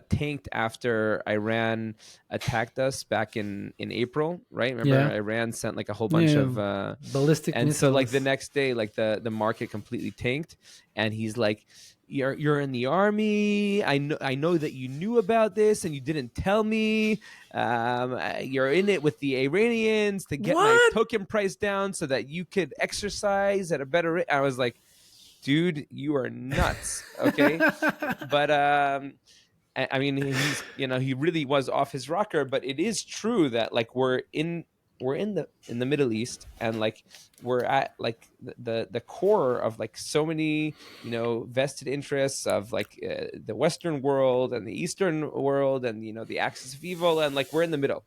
tanked after Iran attacked us back in April, right? Remember, Yeah. Iran sent like a whole bunch Yeah. of Ballistic and so like missiles. the next day, like the market completely tanked, and he's like, "You're in the army. I know that you knew about this and you didn't tell me. You're in it with the Iranians to get my What? token price down so that you could exercise at a better rate." I was like, dude, you are nuts. Okay. But I mean, he really was off his rocker. But it is true that like we're in the Middle East, and like we're at like the core of like so many vested interests of like the Western world and the Eastern world, and the axis of evil, and like we're in the middle,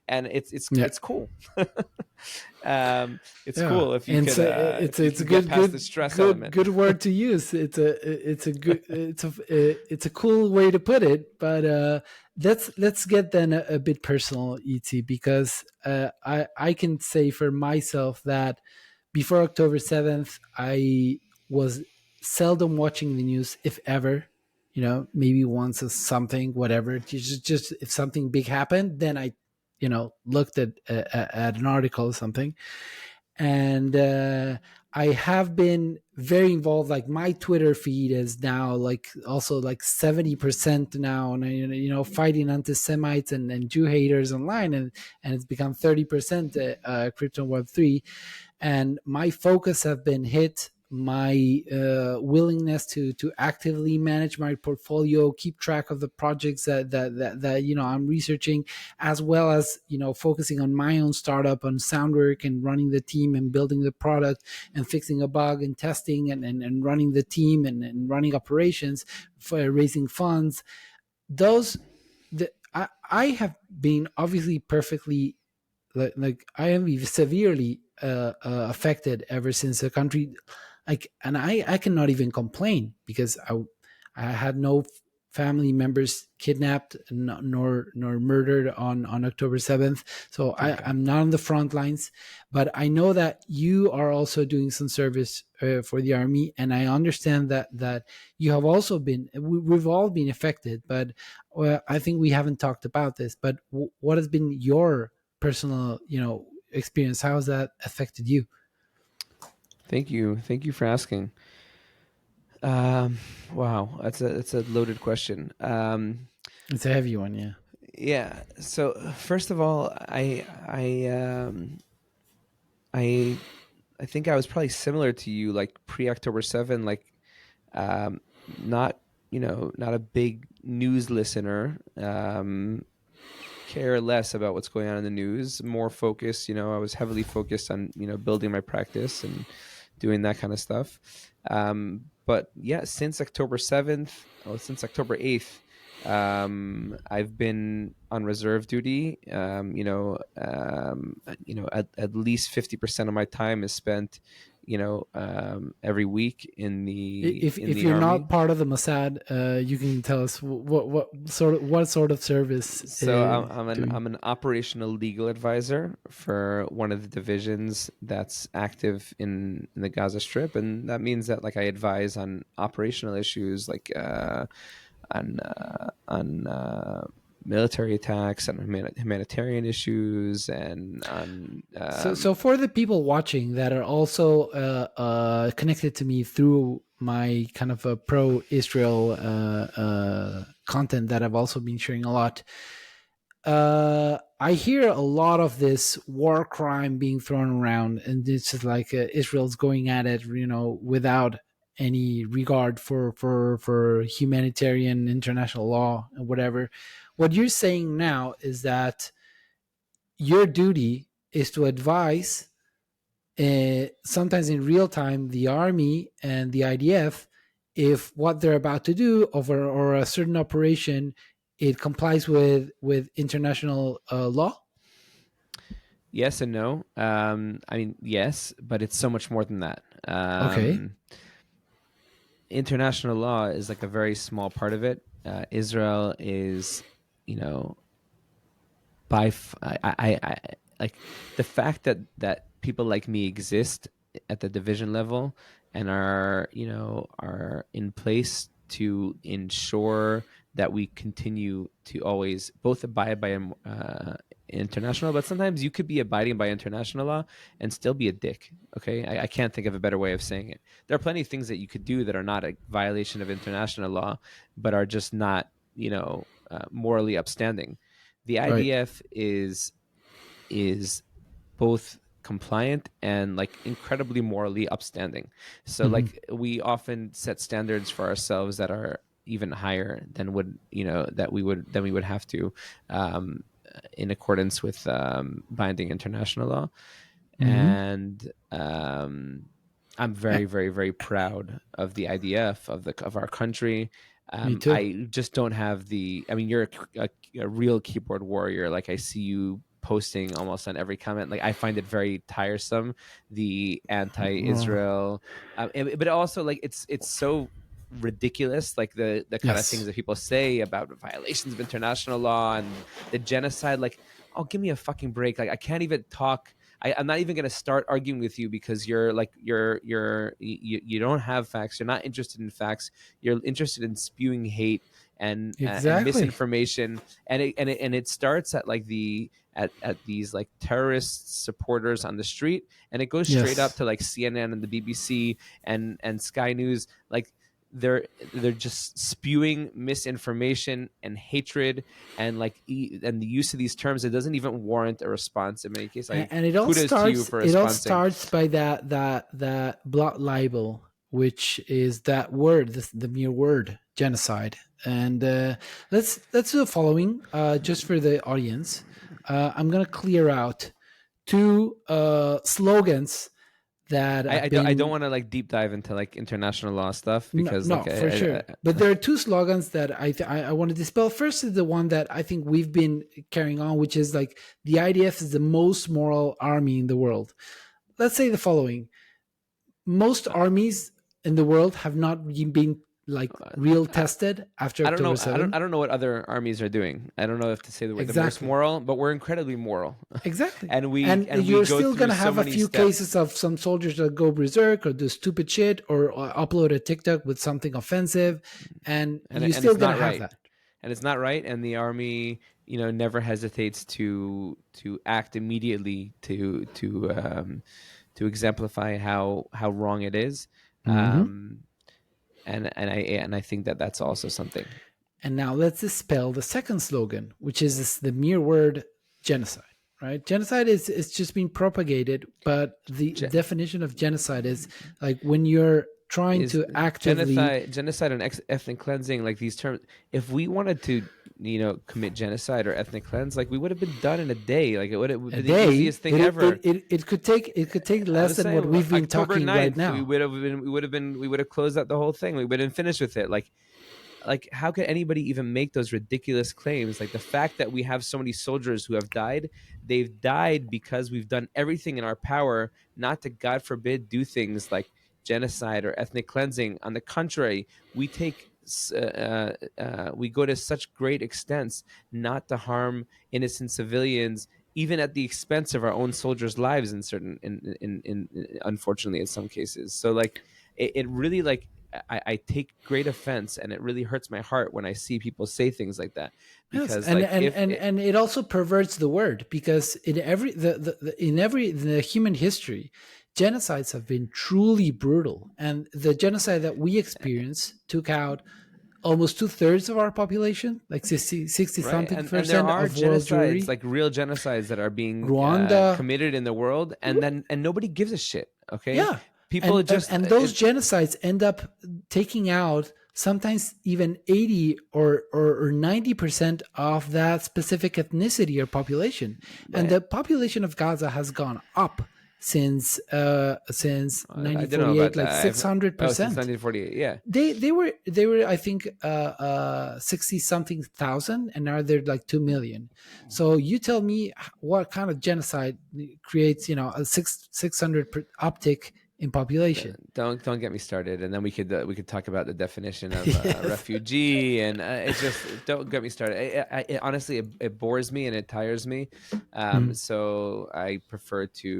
and Yeah. it's cool. It's Yeah, cool if you and could so it's if you it's a could get good past the stress element. good word to use. It's a good it's a cool way to put it. But let's get then a bit personal, Yitzy, because I can say for myself that before October 7th, I was seldom watching the news, if ever. Maybe once or something, whatever. Just if something big happened, then I looked at an article or something. And I have been very involved. Like my Twitter feed is now like also like 70% now, and fighting anti-Semites and Jew haters online, and it's become 30% crypto Web3. And my focus have been hit. My willingness to actively manage my portfolio, keep track of the projects that I'm researching, as well as focusing on my own startup, on Soundwork, and running the team and building the product and fixing a bug and testing and running the team and running operations for raising funds. Those I have been obviously perfectly like I am severely affected ever since the country, and I cannot even complain because I had no family members kidnapped nor murdered on October 7th. So I'm not on the front lines, but I know that you are also doing some service for the army, and I understand that you have also been. We've all been affected, but I think we haven't talked about this. But what has been your personal experience? How has that affected you? Thank you for asking. Wow, that's a loaded question. It's a heavy one. Yeah. Yeah. So first of all, I think I was probably similar to you, like pre October 7, like um, not not a big news listener. Care less about what's going on in the news. More focused. I was heavily focused on building my practice and doing that kind of stuff. But yeah, since October 7th, or since October 8th, I've been on reserve duty. At least 50% of my time is spent, every week in the If in the you're army. not part of the Mossad, you can tell us what sort of service. So I'm doing. an operational legal advisor for one of the divisions that's active in the Gaza Strip, and that means that like I advise on operational issues, like on military attacks, and humanitarian issues, and on So for the people watching that are also connected to me through my kind of a pro-Israel content that I've also been sharing a lot, I hear a lot of this war crime being thrown around, and it's just like Israel's going at it, without any regard for humanitarian international law and whatever. What you're saying now is that your duty is to advise, sometimes in real time, the army and the IDF if what they're about to do or a certain operation, it complies with international law. Yes and no. I mean, yes, but it's so much more than that. Okay. International law is like a very small part of it. Israel is, you know, I like the fact that people like me exist at the division level and are, you know, are in place to ensure that we continue to always both abide by international, but sometimes you could be abiding by international law and still be a dick. Okay, I can't think of a better way of saying it. There are plenty of things that you could do that are not a violation of international law, but are just not, you know, morally upstanding. The Right. IDF is both compliant and like incredibly morally upstanding. So Mm-hmm. like we often set standards for ourselves that are even higher than would, you know, that we would have to, in accordance with binding international law. Mm-hmm. And I'm very, very, very proud of the IDF of our country. Me too. I just don't have the. I mean, you're a real keyboard warrior. Like I see you posting almost on every comment. Like I find it very tiresome, the Oh, anti-Israel, but also like it's so ridiculous, like the kind of things yes. that people say about violations of international law and the genocide. Like, oh, give me a fucking break. Like I can't even talk. I'm not even going to start arguing with you because you don't have facts. You're not interested in facts. You're interested in spewing hate and Exactly. misinformation. And it starts at like at these like terrorist supporters on the street, and it goes straight up Yes. to like CNN and the BBC and Sky News. Like they're just spewing misinformation and hatred and and the use of these terms. It doesn't even warrant a response in many cases. And it all Kudos to you starts. for It all responding. starts by that blood libel, which is that word, the mere word, genocide. And let's do the following, just for the audience. I'm gonna clear out two slogans that have I don't been. want to like deep dive into like international law stuff No, because no, like for sure. But there are two slogans that I want to dispel. First is the one that I think we've been carrying on, which is like the IDF is the most moral army in the world. Let's say the following: most armies in the world have not been like real I, tested after I don't know. October 7th. I don't know what other armies are doing. I don't know if to say the word the most Exactly. moral, but we're incredibly moral, Exactly. and And we you're go still through going to so have a many few steps. cases of some soldiers that go berserk or do stupid shit or upload a TikTok with something offensive. And you're And still it's going to not have right, that. and it's not right. And the army, you know, never hesitates to act immediately to exemplify how wrong it is. Mm-hmm. Um, and I think that that's also something. And now let's dispel the second slogan, which is the mere word genocide. Right? Genocide is just being propagated, but the Ge- definition of genocide is like when you're trying is to actively genocide and ethnic cleansing, like these terms. If we wanted to, you know, commit genocide or ethnic cleanse, like we would have been done in a day. Like it would have a been the day, easiest thing ever. it could take I less was than what saying we've been October talking right 9th, now. we would have closed out the whole thing. We would have finished with it. Like how could anybody even make those ridiculous claims? Like the fact that we have so many soldiers who have died, they've died because we've done everything in our power not to, God forbid, do things like genocide or ethnic cleansing. On the contrary, we take we go to such great extents not to harm innocent civilians, even at the expense of our own soldiers' lives in certain in unfortunately in some cases. So like it really like I take great offense, and it really hurts my heart when I see people say things like that, Yes, because like if it, and it also perverts the word because in every in every the human history, genocides have been truly brutal, and the genocide that we experience took out almost two-thirds of our population, like 60 right, something and there percent are of world genocides, Jewry. like real genocides that are being Rwanda. committed in the world, and nobody gives a shit. Okay, Yeah. people just and those genocides end up taking out sometimes even 80 or 90% of that specific ethnicity or population. And right. the population of Gaza has gone up since I don't know about 1948, like that. Since 600%. 1948, yeah. They were I think 60 something thousand, and now they're like 2 million. So you tell me what kind of genocide creates a 600 uptick in population. Don't get me started, and then we could talk about the definition of Yes. refugee, and it's just don't get me started. Honestly, it bores me and it tires me, Mm. so I prefer to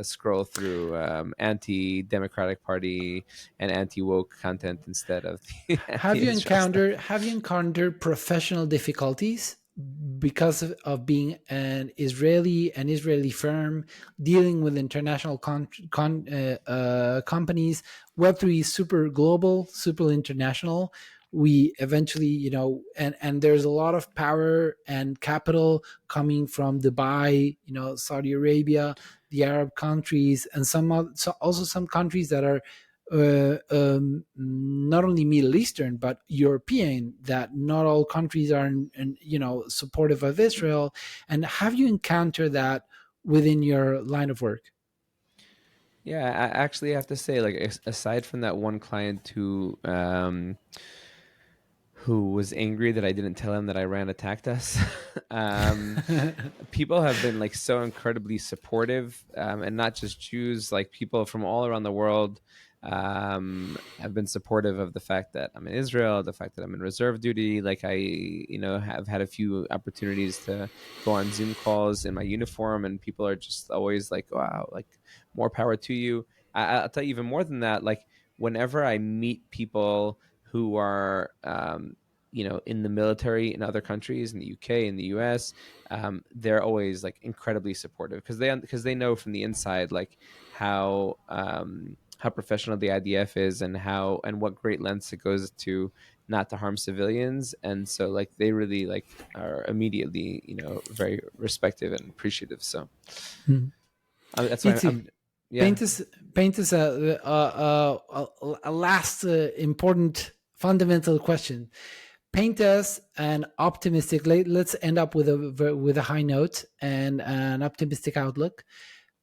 scroll through anti-democratic party and anti-woke content instead of the anti-Israel stuff. Have you encountered professional difficulties because of being an Israeli firm dealing with international companies? Web3 is super global, super international. We eventually, and there's a lot of power and capital coming from Dubai, Saudi Arabia, the Arab countries, and also some countries that are not only Middle Eastern but European. That not all countries are, supportive of Israel. And have you encountered that within your line of work? Yeah, I actually have to say, like, aside from that one client who was angry that I didn't tell him that Iran attacked us. People have been like so incredibly supportive, and not just Jews, like people from all around the world have been supportive of the fact that I'm in Israel, the fact that I'm in reserve duty. Like have had a few opportunities to go on Zoom calls in my uniform, and people are just always like, wow, like more power to you. I'll tell you even more than that. Like whenever I meet people who are in the military in other countries, in the UK, in the US, they're always like incredibly supportive because they know from the inside like how professional the IDF is and what great lengths it goes to not to harm civilians. And so like they really like are immediately very respective and appreciative. So Hmm. that's why Yitzi, I'm yeah. paint us paint us a last important fundamental question. Paint us an optimistic. Let's end up with a high note and an optimistic outlook.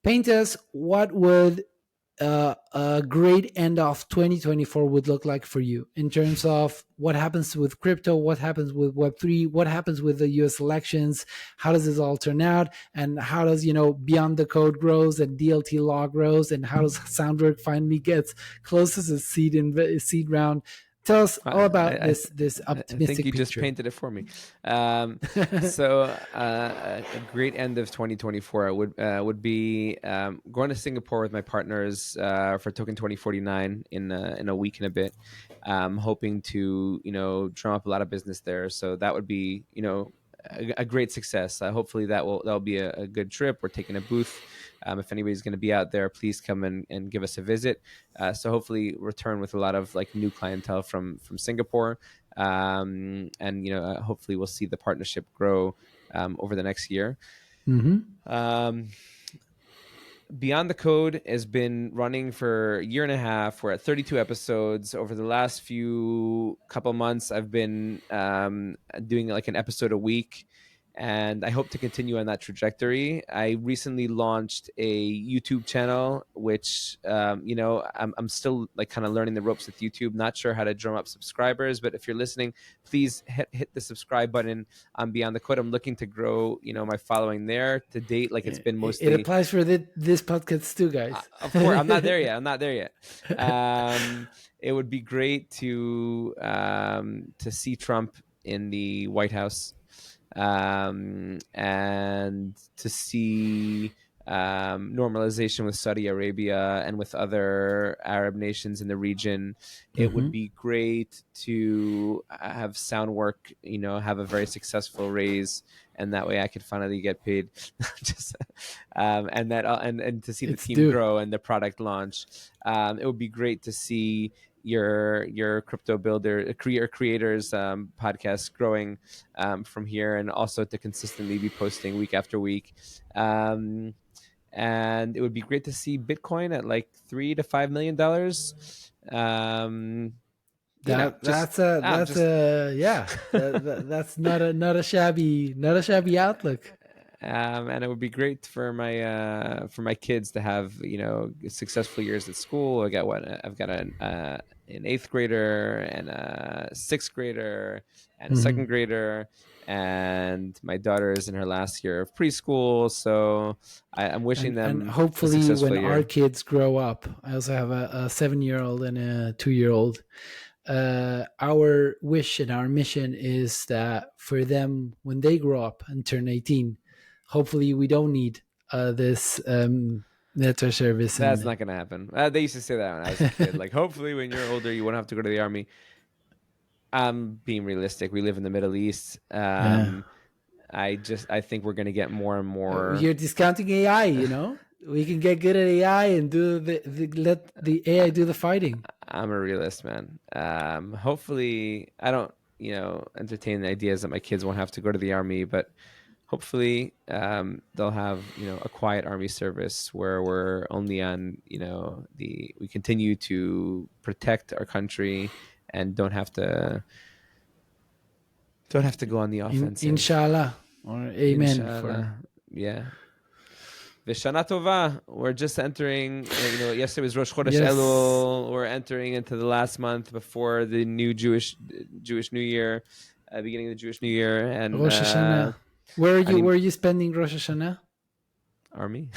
Paint us what would a great end of 2024 would look like for you in terms of what happens with crypto, what happens with Web3, what happens with the US elections, how does this all turn out, and how does, Beyond the Code grows and DLT Law grows, and how does Soundwork finally gets closest to seed round. Tell us all about I, this I think optimistic you just picture. painted it for me. So a great end of 2024 would be going to Singapore with my partners for Token 2049 in a week and a bit. Hoping to drum up a lot of business there. So that would be a great success. Hopefully that'll be a good trip. We're taking a booth. If anybody's going to be out there, please come and give us a visit. So hopefully return with a lot of like new clientele from Singapore, and hopefully we'll see the partnership grow over the next year. Mm-hmm. Beyond the Code has been running for a year and a half. We're at 32 episodes. Over the last few couple months, I've been doing like an episode a week, and I hope to continue on that trajectory. I recently launched a YouTube channel, which I'm still like kind of learning the ropes with YouTube. Not sure how to drum up subscribers, but if you're listening, please hit the subscribe button on Beyond the Code. I'm looking to grow my following there. To date, like it's been mostly. It applies for this podcast too, guys. Of course, I'm not there yet. It would be great to see Trump in the White House, and to see normalization with Saudi Arabia and with other Arab nations in the region. It would be great to have Soundwork, have a very successful raise, and that way I could finally get paid. Just and to see the team grow and the product launch. It would be great to see your crypto builder creators podcast growing from here, and also to consistently be posting week after week. and it would be great to see Bitcoin at like $3 to $5 million. That's not a shabby outlook. And it would be great for my kids to have successful years at school. I've got an 8th grader and a 6th grader and a 2nd grader, and my daughter is in her last year of preschool. So I'm wishing them and hopefully a successful when year. our kids grow up. I also have a 7-year-old and a 2-year-old. Our wish and our mission is that for them, when they grow up and turn 18, hopefully we don't need this military service. That's not going to happen. They used to say that when I was a kid. Like, hopefully when you're older, you won't have to go to the army. I'm being realistic. We live in the Middle East. I think we're going to get more and more. You're discounting AI, we can get good at AI and let the AI do the fighting. I'm a realist, man. Hopefully I don't, entertain the ideas that my kids won't have to go to the army, but hopefully they'll have, a quiet army service where we're only on, we continue to protect our country and don't have to go on the offensive. Inshallah, or amen. Inshallah. Yeah. V'shana tova. We're just entering. Yesterday was Rosh Chodesh Elul. We're entering into the last month before the new Jewish New Year, beginning of the Jewish New Year, and Rosh Hashanah. Where are you spending Rosh Hashanah? Army.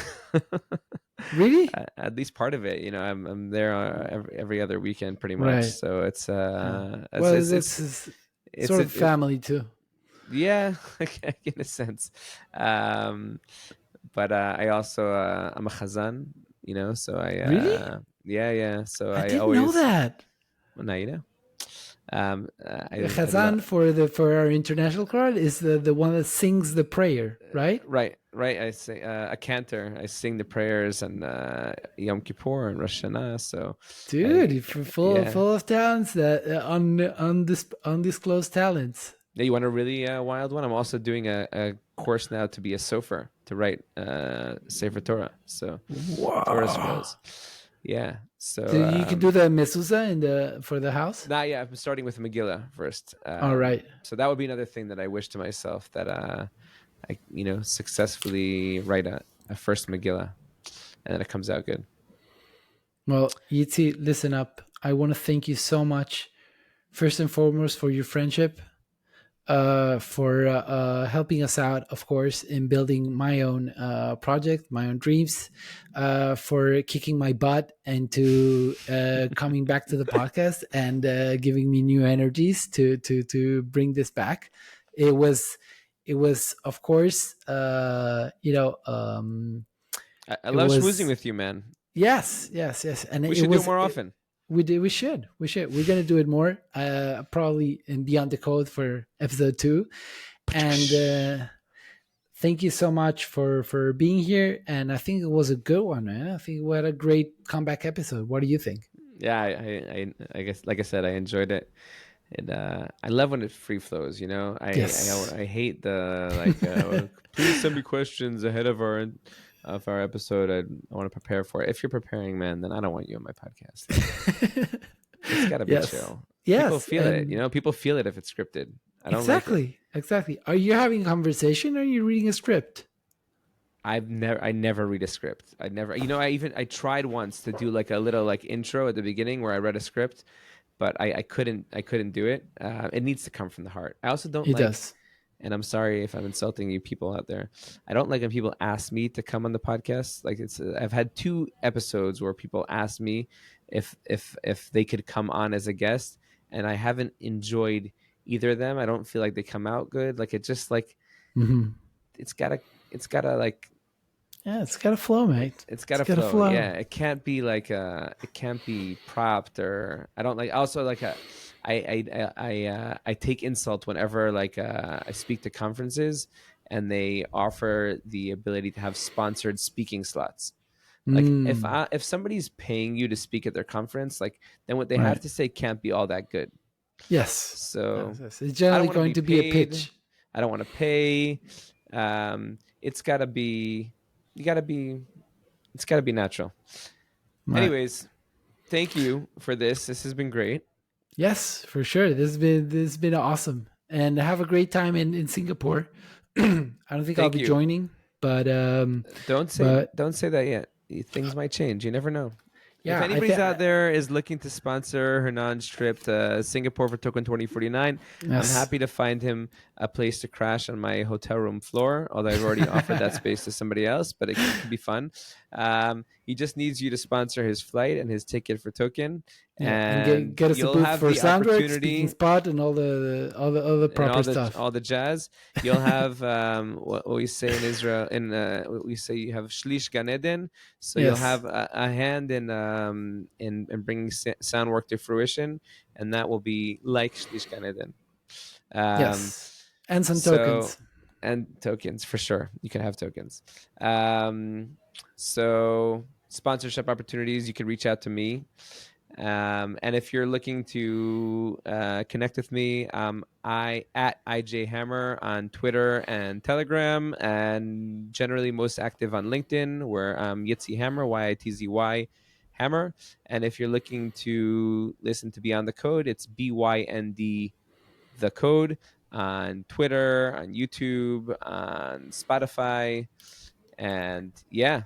Really? At least part of it. I'm there every other weekend, pretty much. Right. So it's it's sort of family too. Yeah, in a sense. But I also I'm a chazan, so I really So I didn't know that. Well, now you know. The chazan for our international crowd is the one that sings the prayer, right? Right. I sing a cantor. I sing the prayers and Yom Kippur and Rosh Hashanah. So, dude, full of talents, that undisclosed talents. Yeah, you want a really wild one? I'm also doing a course now to be a sofer, to write Sefer Torah. So, Torah scrolls. Yeah. So you can do the mezuzah for the house? Yeah, I'm starting with Megillah first. All right. So that would be another thing that I wish to myself, that I successfully write a first Megillah, and then it comes out good. Well, Yitzy, listen up. I want to thank you so much, first and foremost, for your friendship, for helping us out, of course, in building my own project, my own dreams, for kicking my butt into coming back to the podcast and giving me new energies to bring this back. It was, of course, I love schmoozing with you, man. Yes. And we should do it more often. We should. We're going to do it more, probably in Beyond the Code for episode 2. And thank you so much for being here. And I think it was a good one, man. I think we had a great comeback episode. What do you think? Yeah, I guess, like I said, I enjoyed it. And I love when it free flows, I hate the please send me questions ahead of our episode. I want to prepare for it. If you're preparing, man, then I don't want you on my podcast. It's got to be chill. Yes, people feel it. People feel it if it's scripted. I don't exactly. Are you having a conversation? Or are you reading a script? I never read a script. I never. I tried once to do like a little intro at the beginning where I read a script, but I couldn't do it. It needs to come from the heart. I also don't. It does. And I'm sorry if I'm insulting you people out there. I don't like when people ask me to come on the podcast. I've had 2 episodes where people asked me if they could come on as a guest, and I haven't enjoyed either of them. I don't feel like they come out good. It's gotta yeah, it's gotta flow, mate. It's gotta flow. Yeah, it can't be propped, or I don't like. Also, I take insult whenever I speak to conferences and they offer the ability to have sponsored speaking slots. If somebody's paying you to speak at their conference, then what they have to say can't be all that good. Yes. So it's generally going to be a pitch. I don't want to pay. It's gotta be. You gotta be It's got to be natural. Right. Anyways, thank you for this. This has been great. Yes, for sure. This has been awesome, and have a great time in Singapore. I don't think I'll Thank be you. joining, but Don't say that yet. Things might change. You never know. yeah, If anybody's out there is looking to sponsor Hernan's trip to Singapore for Token 2049, Yes. I'm happy to find him a place to crash on my hotel room floor, although I've already offered that space to somebody else, but it could be fun. He just needs you to sponsor his flight and his ticket for Token. and get us a you'll booth have for the Soundwork, opportunity speaking spot, and all the proper stuff. all the jazz. You'll have what we say in Israel. What we say, you have shlish Gan Eden, so you'll have a hand in bringing Soundwork to fruition, and that will be like shlish Gan Eden. Yes, and some tokens. And tokens for sure. You can have tokens. So sponsorship opportunities, you can reach out to me. And if you're looking to connect with me, I at Yitzy Hammer on Twitter and Telegram, and generally most active on LinkedIn, where I'm Yitzy Hammer, YITZY Hammer. And if you're looking to listen to Beyond the Code, it's BYND the Code on Twitter, on YouTube, on Spotify, and yeah.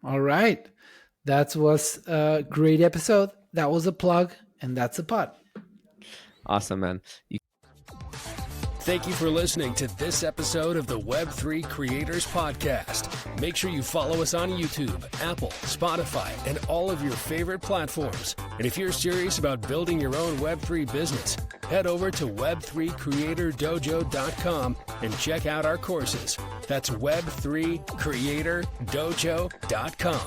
All right. That was a great episode. That was a plug, and that's a pod. Awesome, man. Thank you for listening to this episode of the Web3 Creators Podcast. Make sure you follow us on YouTube, Apple, Spotify, and all of your favorite platforms. And if you're serious about building your own Web3 business, head over to web3creatordojo.com and check out our courses. That's web3creatordojo.com.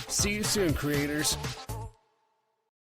See you soon, creators.